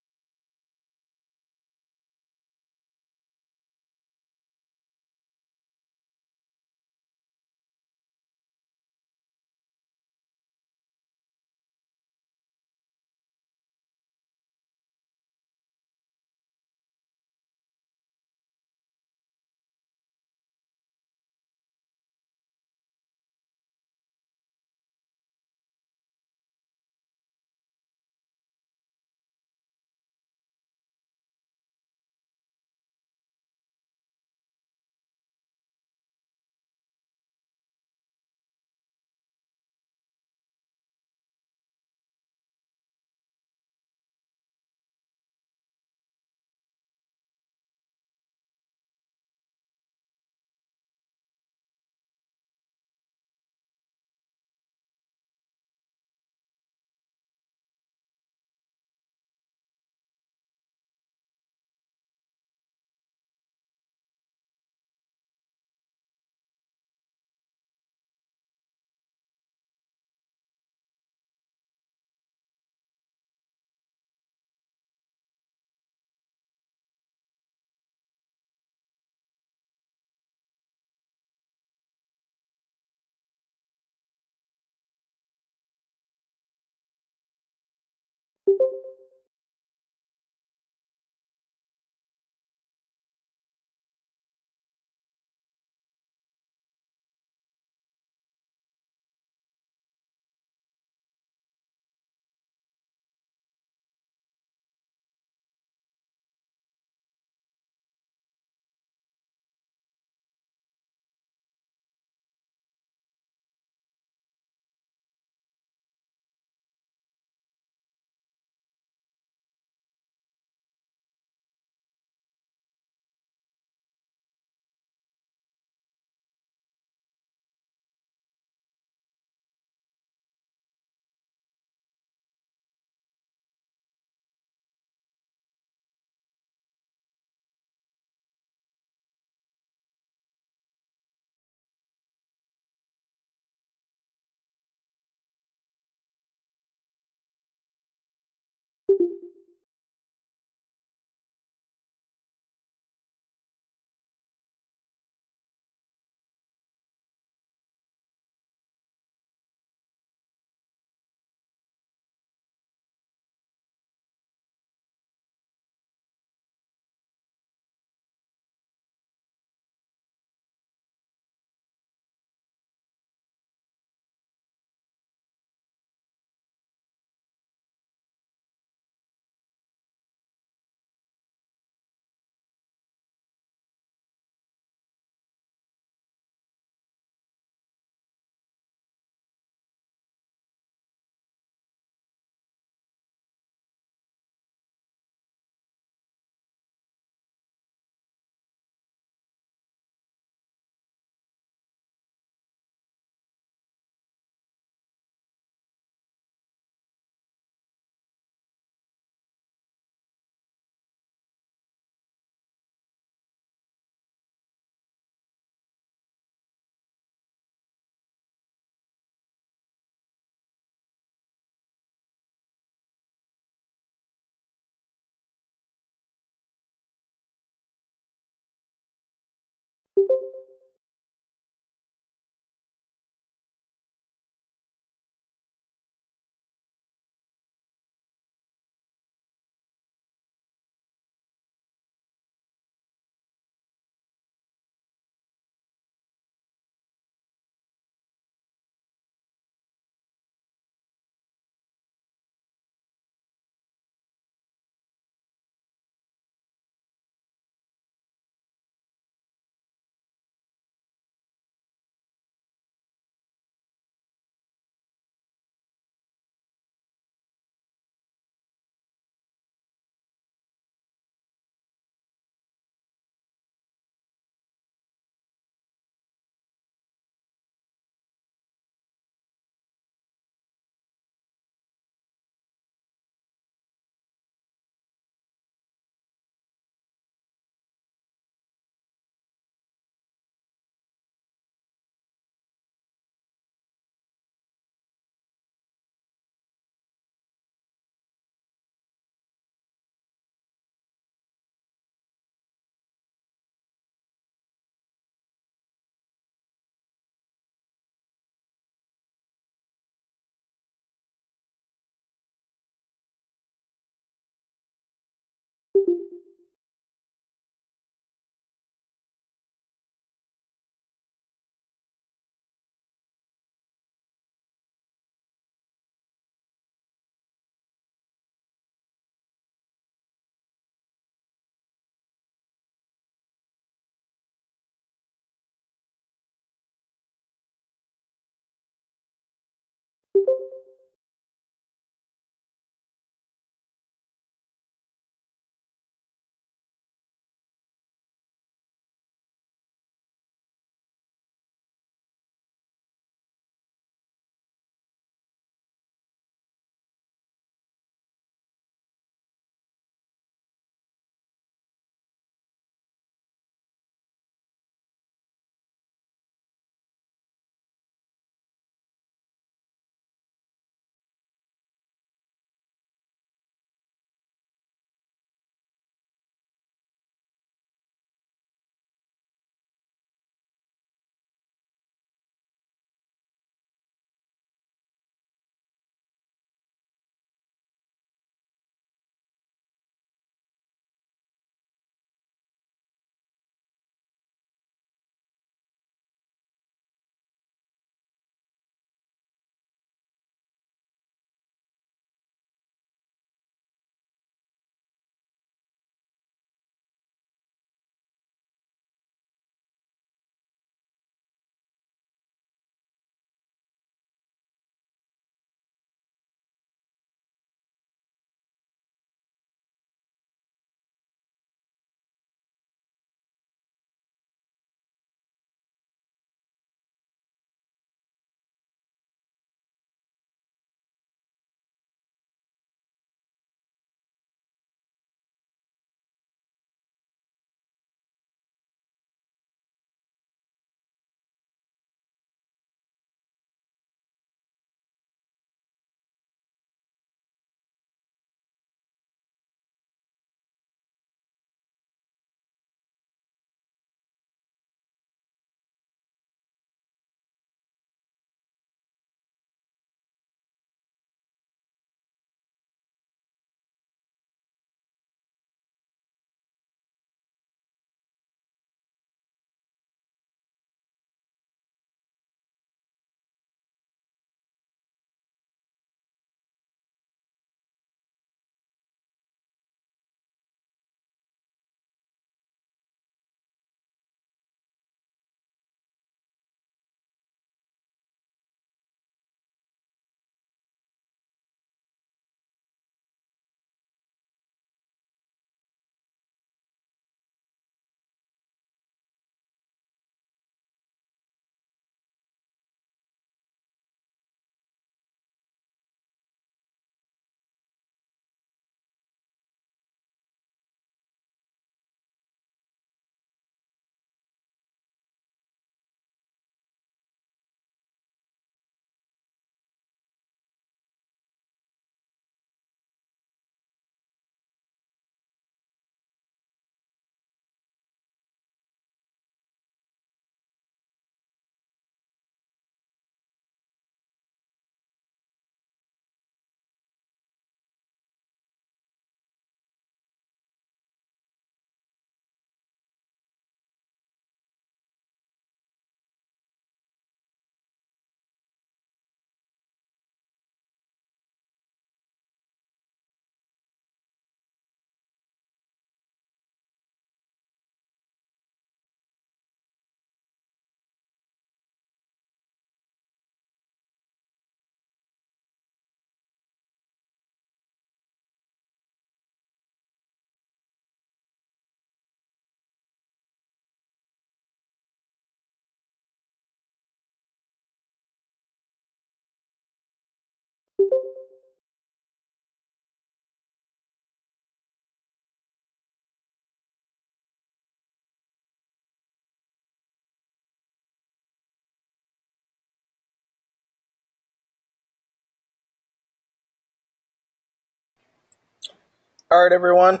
All right, everyone.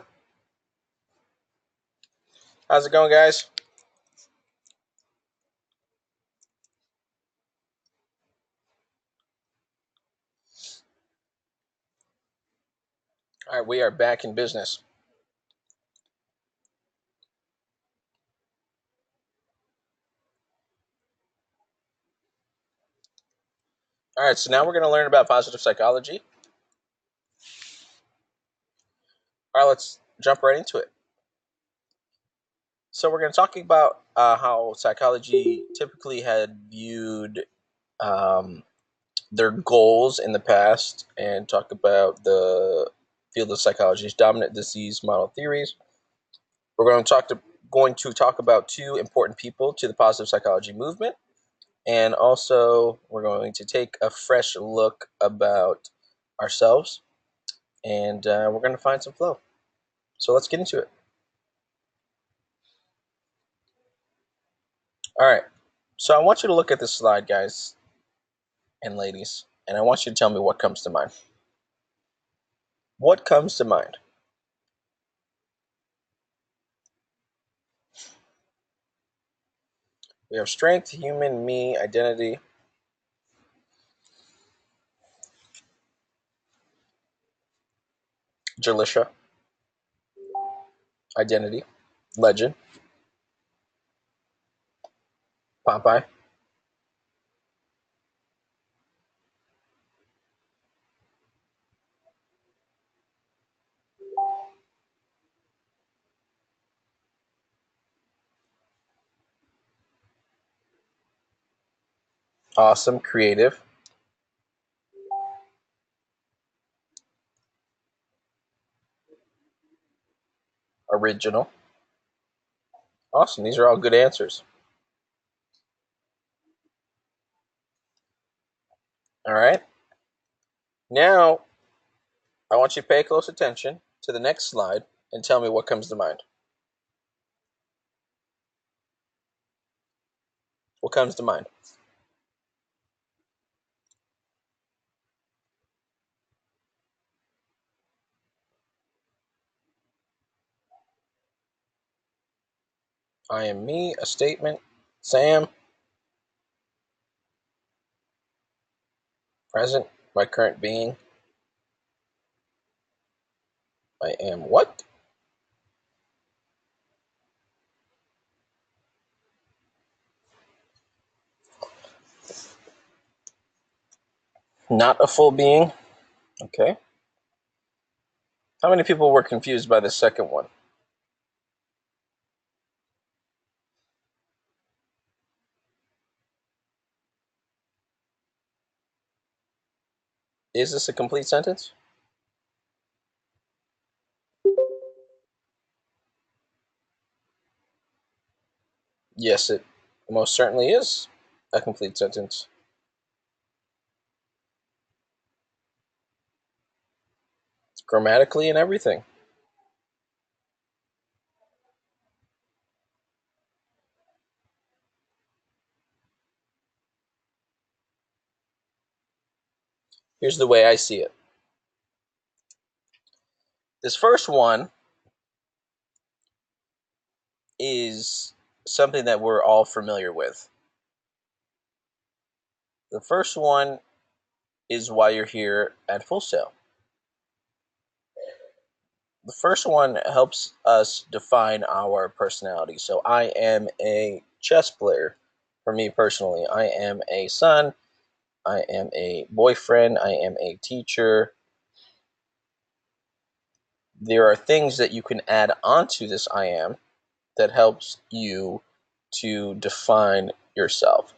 How's it going, guys? All right, we are back in business. All right, so now we're going to learn about positive psychology. All right, let's jump right into it. So we're going to talk about how psychology typically had viewed their goals in the past, and talk about the field of psychology's dominant disease model theories. We're going to talk about two important people to the positive psychology movement, and also we're going to take a fresh look about ourselves, and we're going to find some flow. So let's get into it. All right. So I want you to look at this slide, guys and ladies, and I want you to tell me what comes to mind. What comes to mind? We have strength, human, me, identity. Jalisha, identity, legend, Popeye, awesome, creative, original. Awesome. These are all good answers. All right. Now, I want you to pay close attention to the next slide and tell me what comes to mind. What comes to mind? I am me, a statement. Sam, present, my current being. I am what? Not a full being. Okay. How many people were confused by the second one? Is this a complete sentence? Yes, it most certainly is a complete sentence. Grammatically and everything. Here's the way I see it. This first one is something that we're all familiar with. The first one is why you're here at Full Sail. The first one helps us define our personality. So I am a chess player. For me personally, I am a son, I am a boyfriend, I am a teacher. There are things that you can add onto this I am that helps you to define yourself.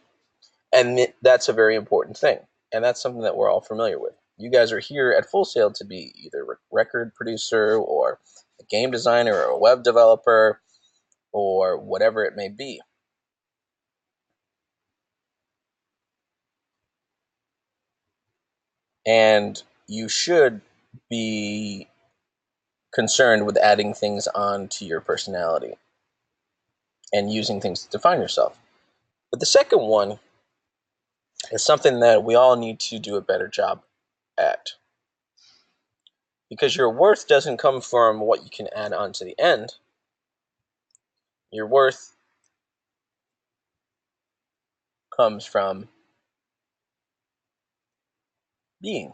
And that's a very important thing. And that's something that we're all familiar with. You guys are here at Full Sail to be either a record producer or a game designer or a web developer or whatever it may be. And you should be concerned with adding things onto your personality and using things to define yourself. But the second one is something that we all need to do a better job at. Because your worth doesn't come from what you can add on to the end. Your worth comes from being.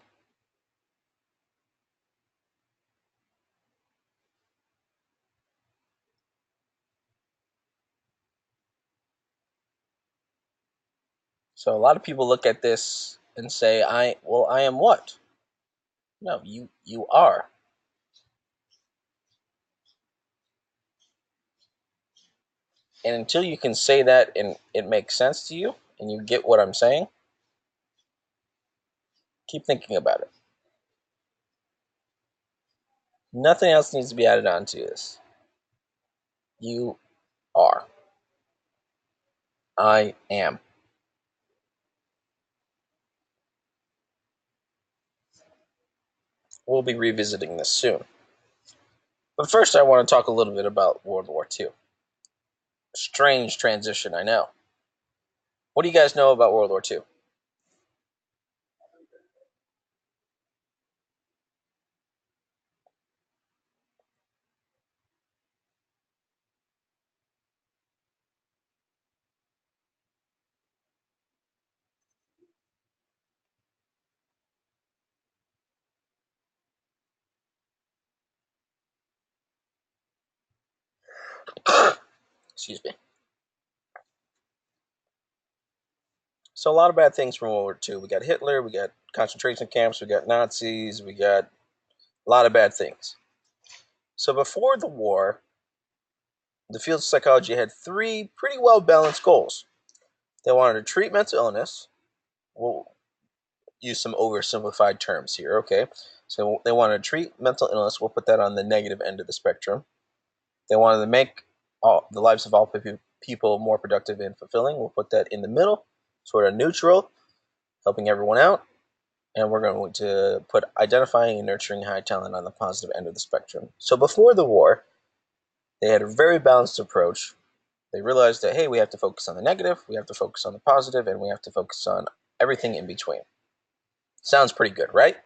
So a lot of people look at this and say, I am what? No, you are. And until you can say that and it makes sense to you and you get what I'm saying, keep thinking about it. Nothing else needs to be added on to this. You are. I am. We'll be revisiting this soon. But first, I want to talk a little bit about World War II. Strange transition, I know. What do you guys know about World War II? Excuse me. So, a lot of bad things from World War II. We got Hitler, we got concentration camps, we got Nazis, we got a lot of bad things. So, before the war, the field of psychology had three pretty well balanced goals. They wanted to treat mental illness. We'll use some oversimplified terms here, okay? So they wanted to treat mental illness. We'll put that on the negative end of the spectrum. They wanted to make the lives of all people more productive and fulfilling. We'll put that in the middle, sort of neutral, helping everyone out. And we're going to put identifying and nurturing high talent on the positive end of the spectrum. So before the war, they had a very balanced approach. They realized that, hey, we have to focus on the negative, we have to focus on the positive, and we have to focus on everything in between. Sounds pretty good, right?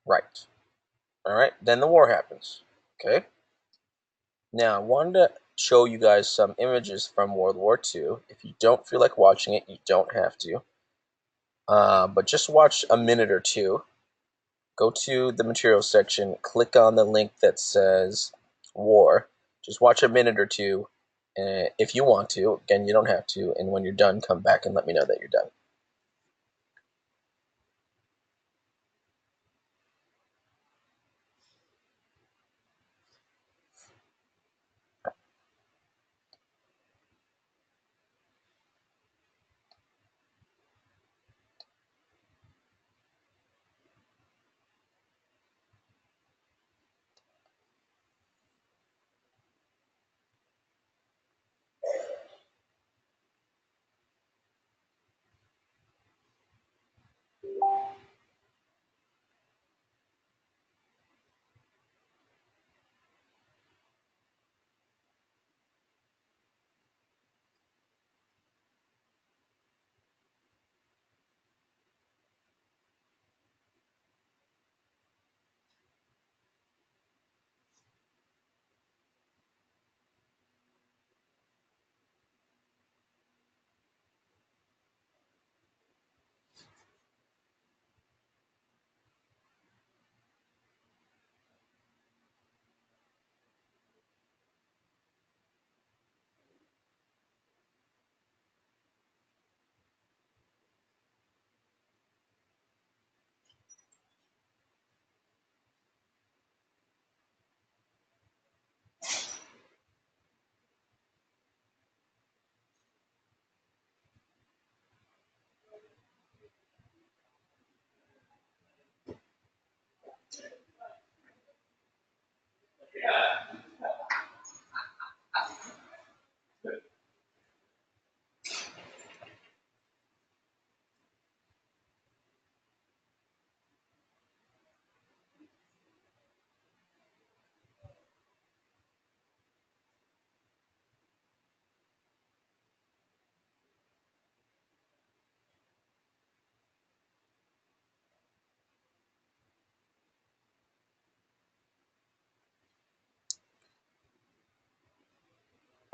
Right. All right. Then the war happens. Okay. Now, I wanted to show you guys some images from World War II. If you don't feel like watching it, you don't have to. But just watch a minute or two. Go to the materials section, click on the link that says war. Just watch a minute or two if you want to. Again, you don't have to. And when you're done, come back and let me know that you're done.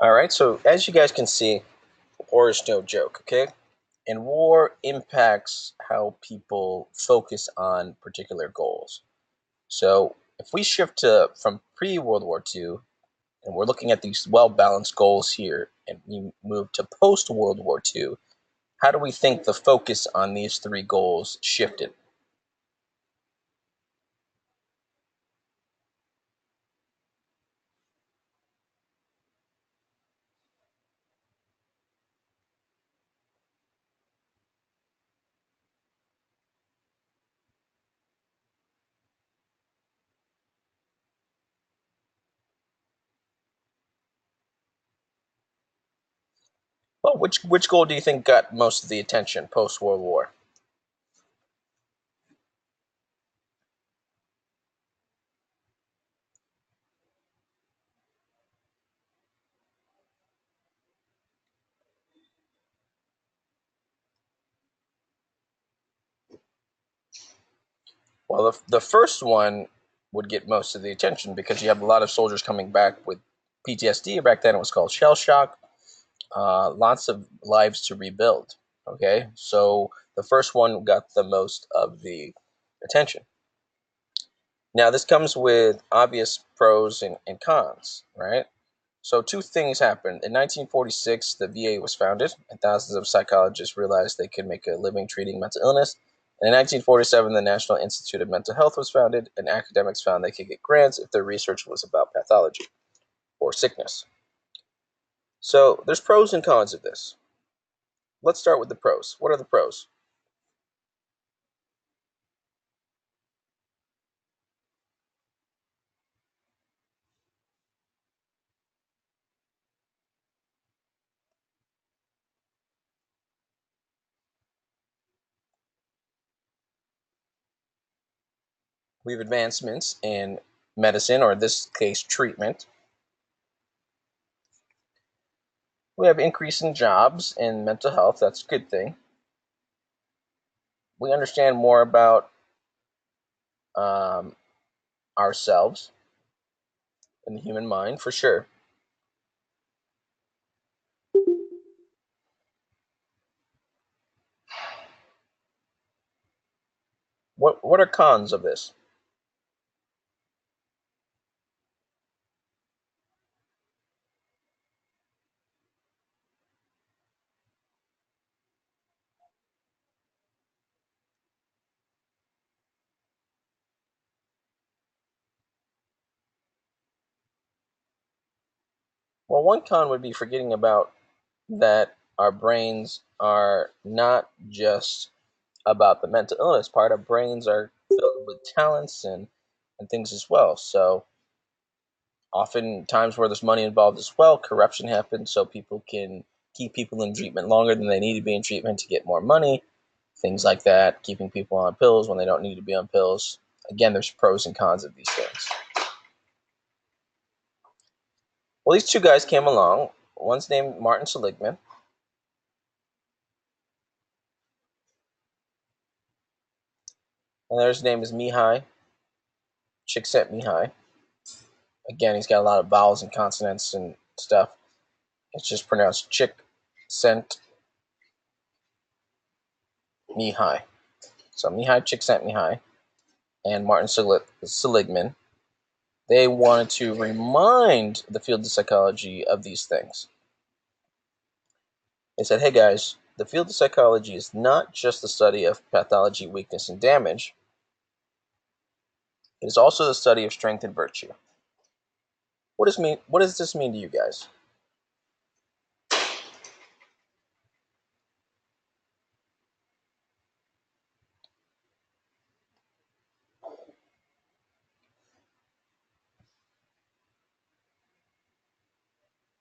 All right, so as you guys can see, war is no joke, okay? And war impacts how people focus on particular goals. So if we shift to from pre-World War II, and we're looking at these well-balanced goals here, and we move to post-World War II, how do we think the focus on these three goals shifted? Well, which goal do you think got most of the attention post-World War? Well, the first one would get most of the attention because you have a lot of soldiers coming back with PTSD. Back then, it was called shell shock. Lots of lives to rebuild. Okay, so the first one got the most of the attention. Now, this comes with obvious pros and cons, right? So, two things happened. In 1946, the VA was founded, and thousands of psychologists realized they could make a living treating mental illness. And in 1947, the National Institute of Mental Health was founded, and academics found they could get grants if their research was about pathology or sickness. So, there's pros and cons of this. Let's start with the pros. What are the pros? We have advancements in medicine, or in this case, treatment. We have increase in jobs in mental health. That's a good thing. We understand more about um, ourselves and the human mind, for sure. What are cons of this? Well, one con would be forgetting about that our brains are not just about the mental illness part. Our brains are filled with talents and things as well. So often times where there's money involved as well, corruption happens so people can keep people in treatment longer than they need to be in treatment to get more money, things like that, keeping people on pills when they don't need to be on pills. Again, there's pros and cons of these things. Well, these two guys came along. One's named Martin Seligman, and the other's name is Mihai Csikszentmihalyi. Again, he's got a lot of vowels and consonants and stuff. It's just pronounced Csikszentmihalyi. So Mihai Csikszentmihalyi and Martin Seligman, they wanted to remind the field of psychology of these things. They said, hey guys, the field of psychology is not just the study of pathology, weakness, and damage. It is also the study of strength and virtue. What does this mean to you guys?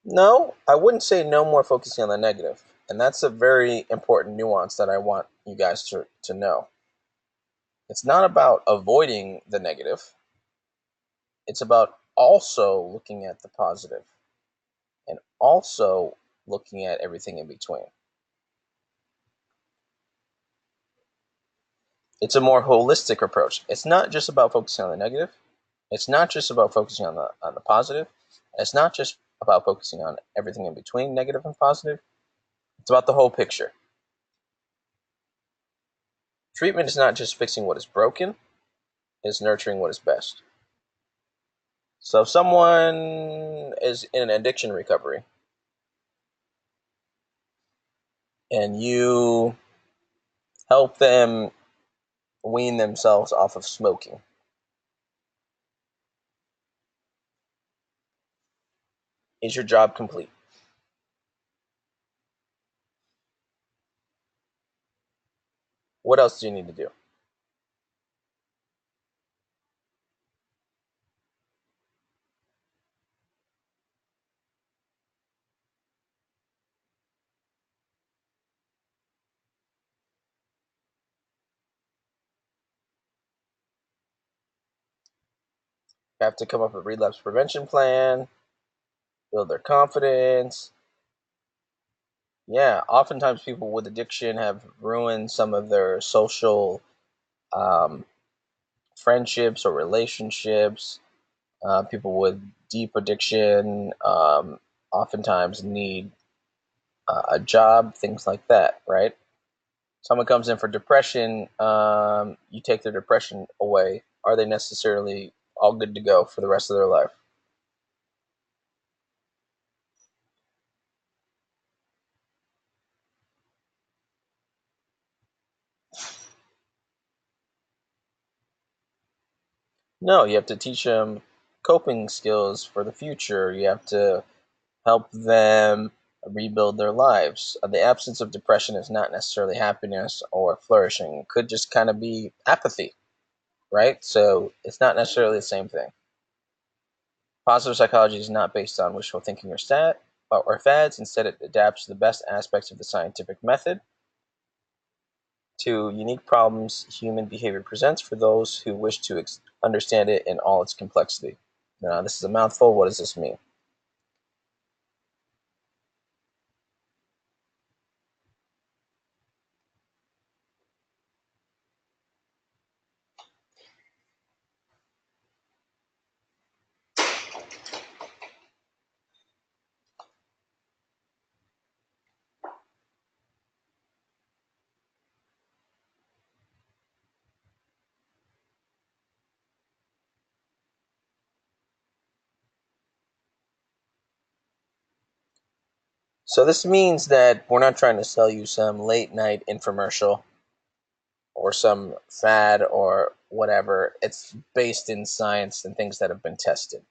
No, I wouldn't say no more focusing on the negative. And that's a very important nuance that I want you guys to know. It's not about avoiding the negative, it's about also looking at the positive and also looking at everything in between. It's a more holistic approach. It's not just about focusing on the negative. It's not just about focusing on the positive. It's not just about focusing on everything in between negative and positive. It's about the whole picture. Treatment is not just fixing what is broken, it's nurturing what is best. So if someone is in an addiction recovery and you help them wean themselves off of smoking, is your job complete? What else do you need to do? You have to come up with a relapse prevention plan, build their confidence. Yeah, oftentimes people with addiction have ruined some of their social um, friendships or relationships. People with deep addiction oftentimes need a job, things like that, right? Someone comes in for depression, you take their depression away. Are they necessarily all good to go for the rest of their life? No, you have to teach them coping skills for the future. You have to help them rebuild their lives. The absence of depression is not necessarily happiness or flourishing. It could just kind of be apathy, right? So it's not necessarily the same thing. Positive psychology is not based on wishful thinking or fads. Instead, it adapts to the best aspects of the scientific method to unique problems human behavior presents for those who wish to understand it in all its complexity. Now, this is a mouthful. What does this mean? So, this means that we're not trying to sell you some late night infomercial or some fad or whatever. It's based in science and things that have been tested.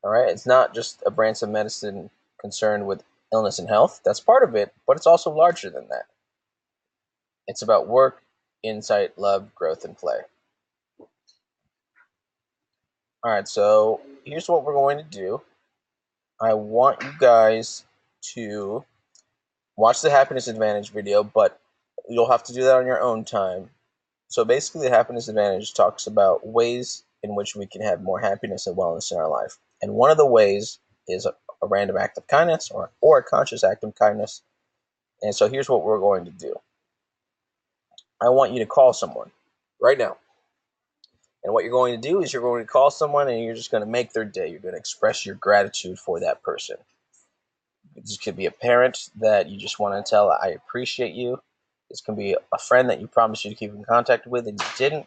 All right. It's not just a branch of medicine concerned with illness and health. That's part of it, but it's also larger than that. It's about work, insight, love, growth, and play. All right. So here's what we're going to do. I want you guys to watch the happiness advantage video, but you'll have to do that on your own time. So basically, the happiness advantage talks about ways in which we can have more happiness and wellness in our life. And one of the ways is a random act of kindness or a conscious act of kindness. And so here's what we're going to do. I want you to call someone right now. And what you're going to do is you're going to call someone and you're just going to make their day. You're going to express your gratitude for that person. This could be a parent that you just want to tell, I appreciate you. This can be a friend that you promised you to keep in contact with and you didn't.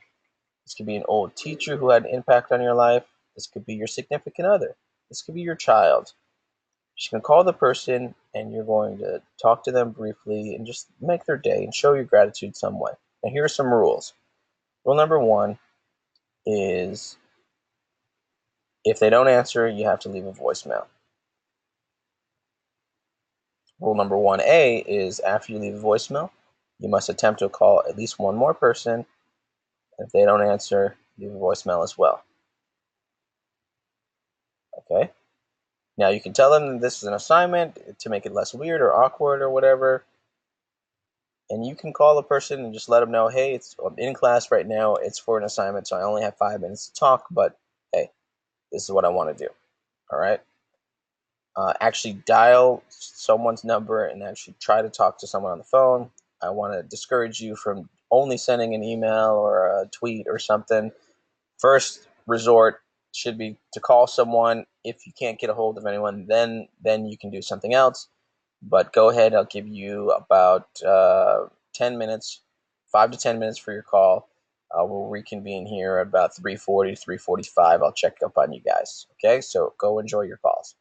This could be an old teacher who had an impact on your life. This could be your significant other. This could be your child. You're going to call the person and you're going to talk to them briefly and just make their day and show your gratitude some way. Now, here are some rules. Rule number one is if they don't answer, you have to leave a voicemail. Rule number 1A is after you leave a voicemail, you must attempt to call at least one more person. If they don't answer, leave a voicemail as well. Okay? Now, you can tell them that this is an assignment to make it less weird or awkward or whatever. And you can call the person and just let them know, hey, I'm in class right now. It's for an assignment, so I only have 5 minutes to talk. But hey, this is what I want to do. All right? Actually dial someone's number and actually try to talk to someone on the phone. I want to discourage you from only sending an email or a tweet or something. First resort, should be to call someone. If you can't get a hold of anyone, then you can do something else. But go ahead. I'll give you about 10 minutes, 5 to 10 minutes for your call. We'll reconvene here at about 3:40 to 3:45. I'll check up on you guys. Okay, so go enjoy your calls.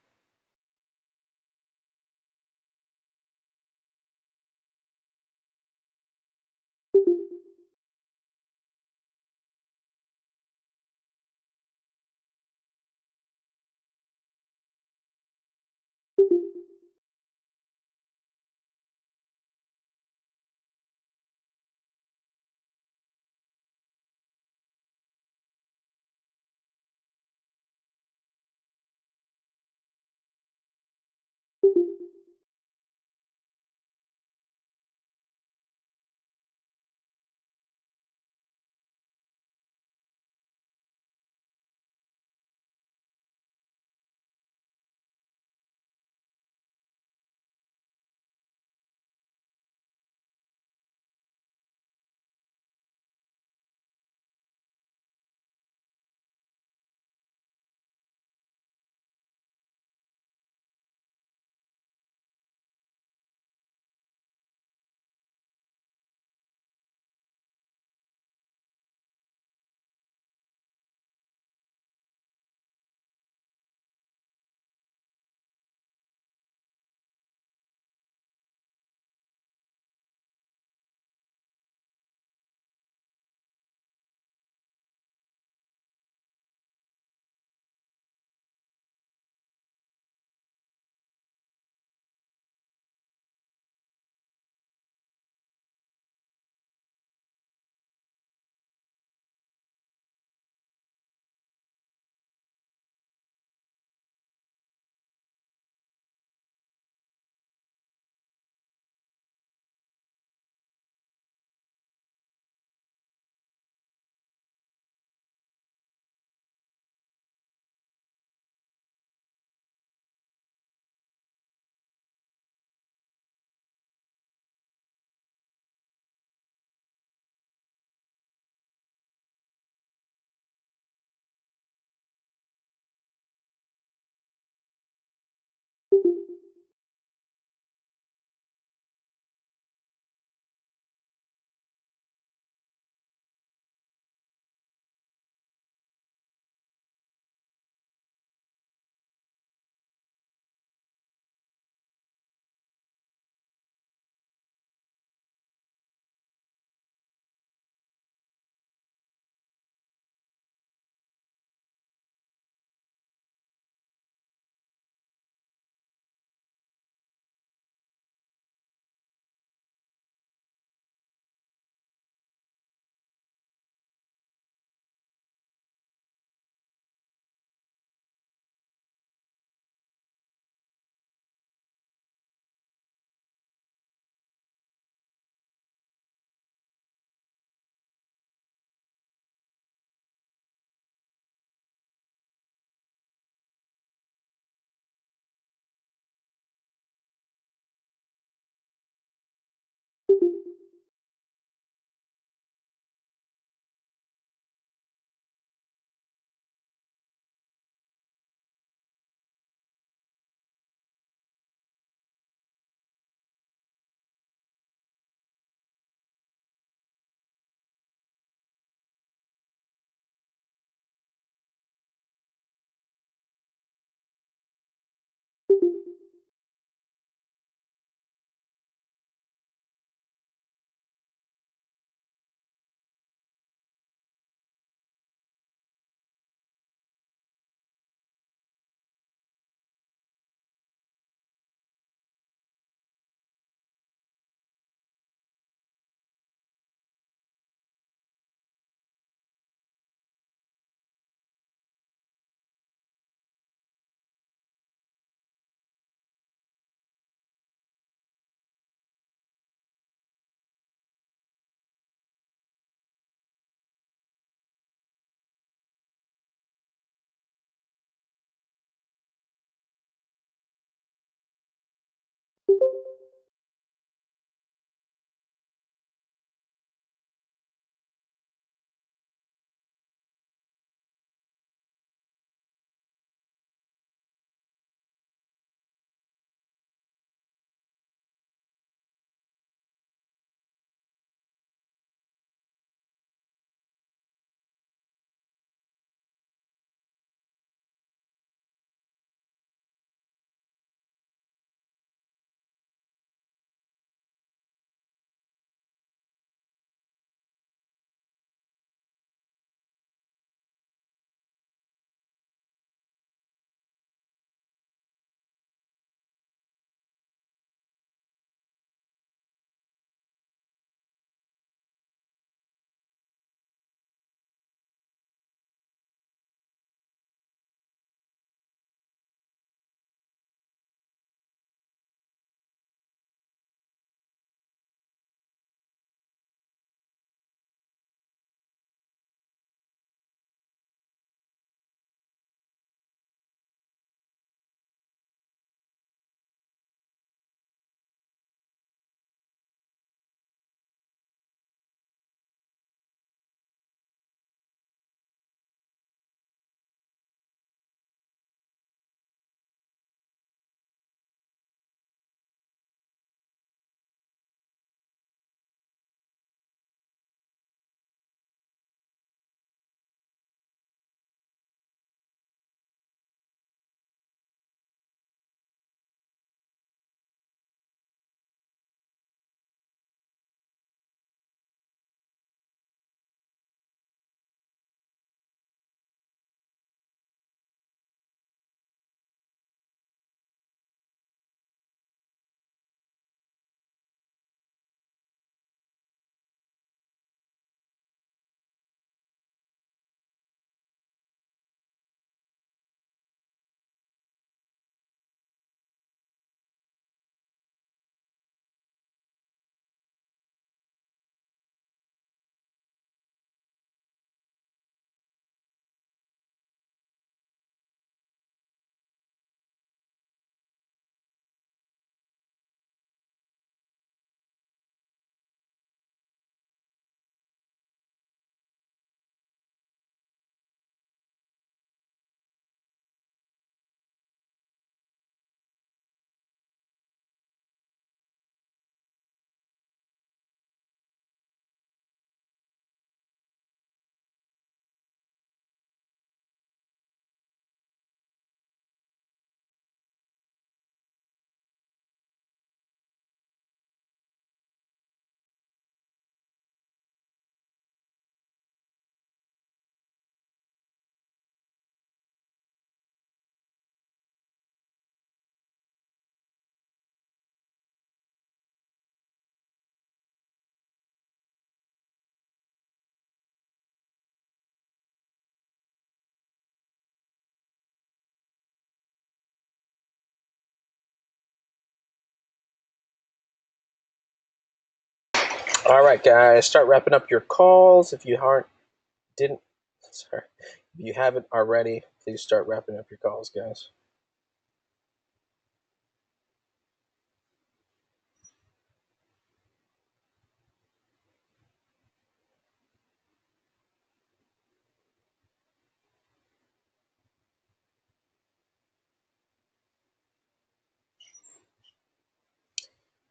All right, guys, start wrapping up your calls. If you didn't, sorry, if you haven't already, please start wrapping up your calls, guys.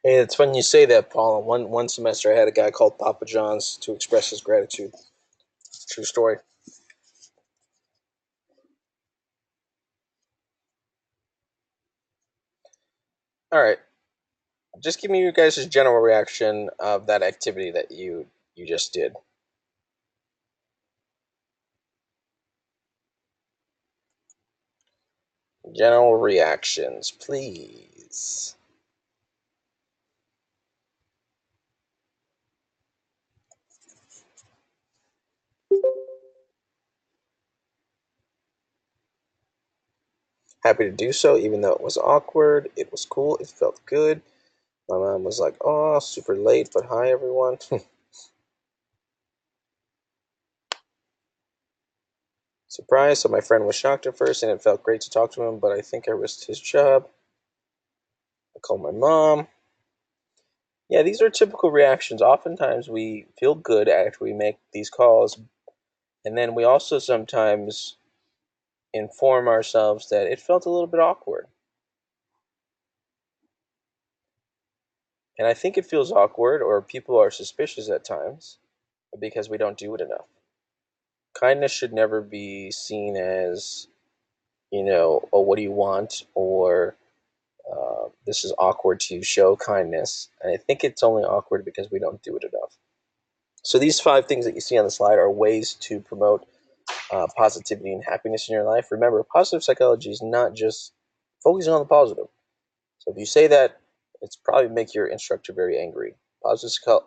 Hey, it's funny you say that, Paul. One semester, I had a guy called Papa John's to express his gratitude. True story. All right, just give me your guys' general reaction of that activity that you just did. General reactions, please. Happy to do so, even though it was awkward. It was cool. It felt good. My mom was like, "Oh, super late, but hi, everyone." Surprised, so my friend was shocked at first, and it felt great to talk to him, but I think I risked his job. I called my mom. Yeah, these are typical reactions. Oftentimes, we feel good after we make these calls, and then we also sometimes inform ourselves that it felt a little bit awkward. And I think it feels awkward, or people are suspicious at times, because we don't do it enough. Kindness should never be seen as, oh, what do you want? Or this is awkward to show kindness. And I think it's only awkward because we don't do it enough. So these 5 things that you see on the slide are ways to promote positivity and happiness in your life. Remember, positive psychology is not just focusing on the positive. So if you say that, it's probably make your instructor very angry. Positive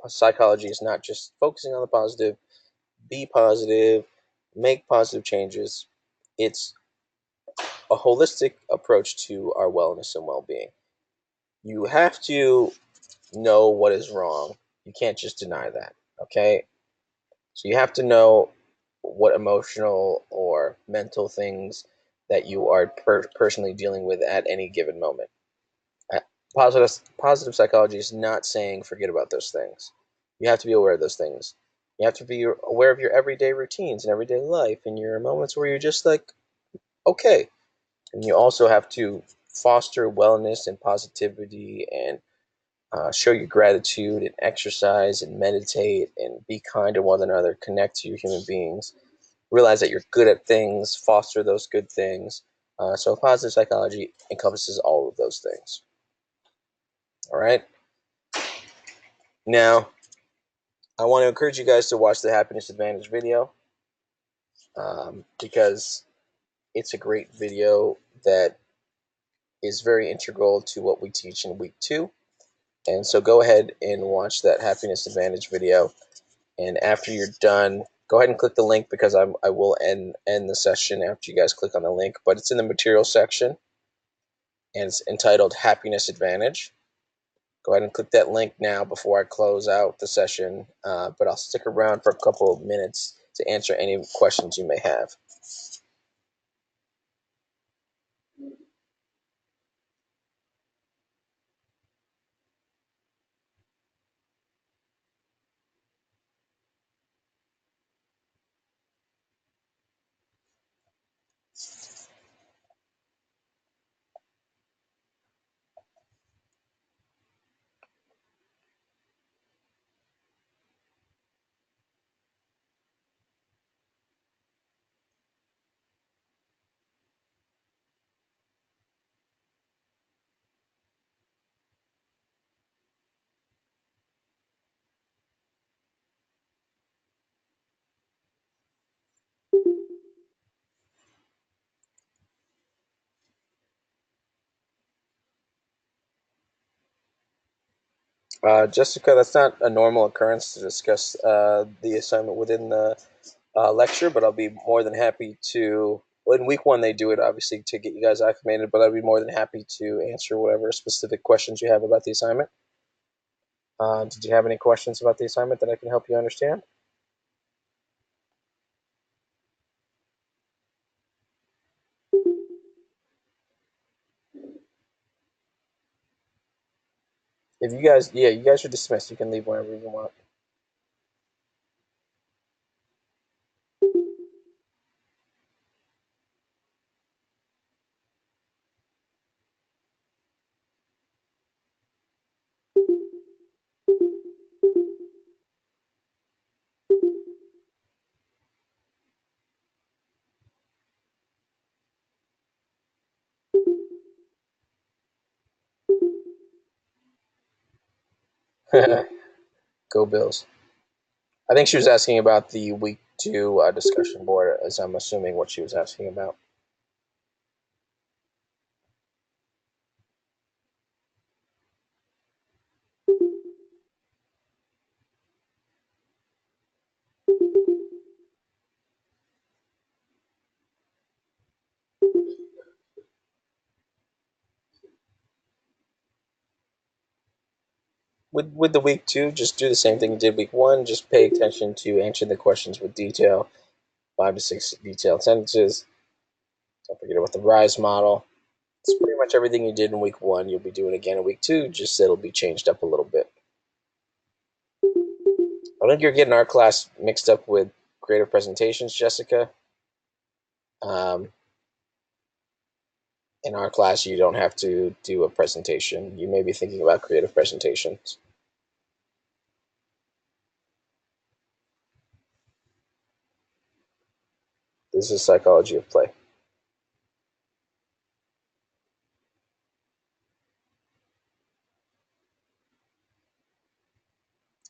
psychology is not just focusing on the positive. Be positive, make positive changes. It's a holistic approach to our wellness and well-being. You have to know what is wrong. You can't just deny that. Okay, so you have to know what emotional or mental things that you are personally dealing with at any given moment. Uh, positive psychology is not saying forget about those things. You have to be aware of those things. You have to be aware of your everyday routines and everyday life and your moments where you're just like, okay. And you also have to foster wellness and positivity and show your gratitude and exercise and meditate and be kind to one another, connect to your human beings, realize that you're good at things, foster those good things. So positive psychology encompasses all of those things. All right. Now, I want to encourage you guys to watch the Happiness Advantage video because it's a great video that is very integral to what we teach in week 2. And so go ahead and watch that Happiness Advantage video. And after you're done, go ahead and click the link because I will end the session after you guys click on the link. But it's in the material section and it's entitled Happiness Advantage. Go ahead and click that link now before I close out the session. But I'll stick around for a couple of minutes to answer any questions you may have. Jessica, that's not a normal occurrence to discuss the assignment within the lecture, but I'll be more than happy to. Well, in week 1, they do it obviously to get you guys acclimated, but I'd be more than happy to answer whatever specific questions you have about the assignment. Did you have any questions about the assignment that I can help you understand? If you guys, yeah, you guys are dismissed. You can leave whenever you want. Go Bills. I think she was asking about the week two discussion board, as I'm assuming what she was asking about. With the week two, just do the same thing you did week one. Just pay attention to answering the questions with detail, 5 to 6 detailed sentences. Don't forget about the RISE model. It's pretty much everything you did in week one. You'll be doing again in week two. Just it'll be changed up a little bit. I think you're getting our class mixed up with creative presentations, Jessica. Um, in our class, you don't have to do a presentation. You may be thinking about creative presentations. This is psychology of play.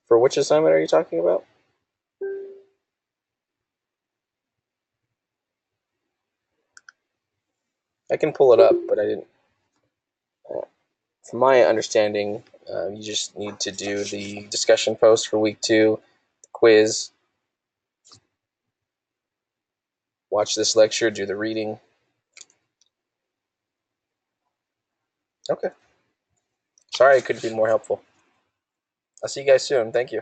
For which assignment are you talking about? I can pull it up, but I didn't. From my understanding, you just need to do the discussion post for week two, the quiz, watch this lecture, do the reading. Okay. Sorry I couldn't be more helpful. I'll see you guys soon. Thank you.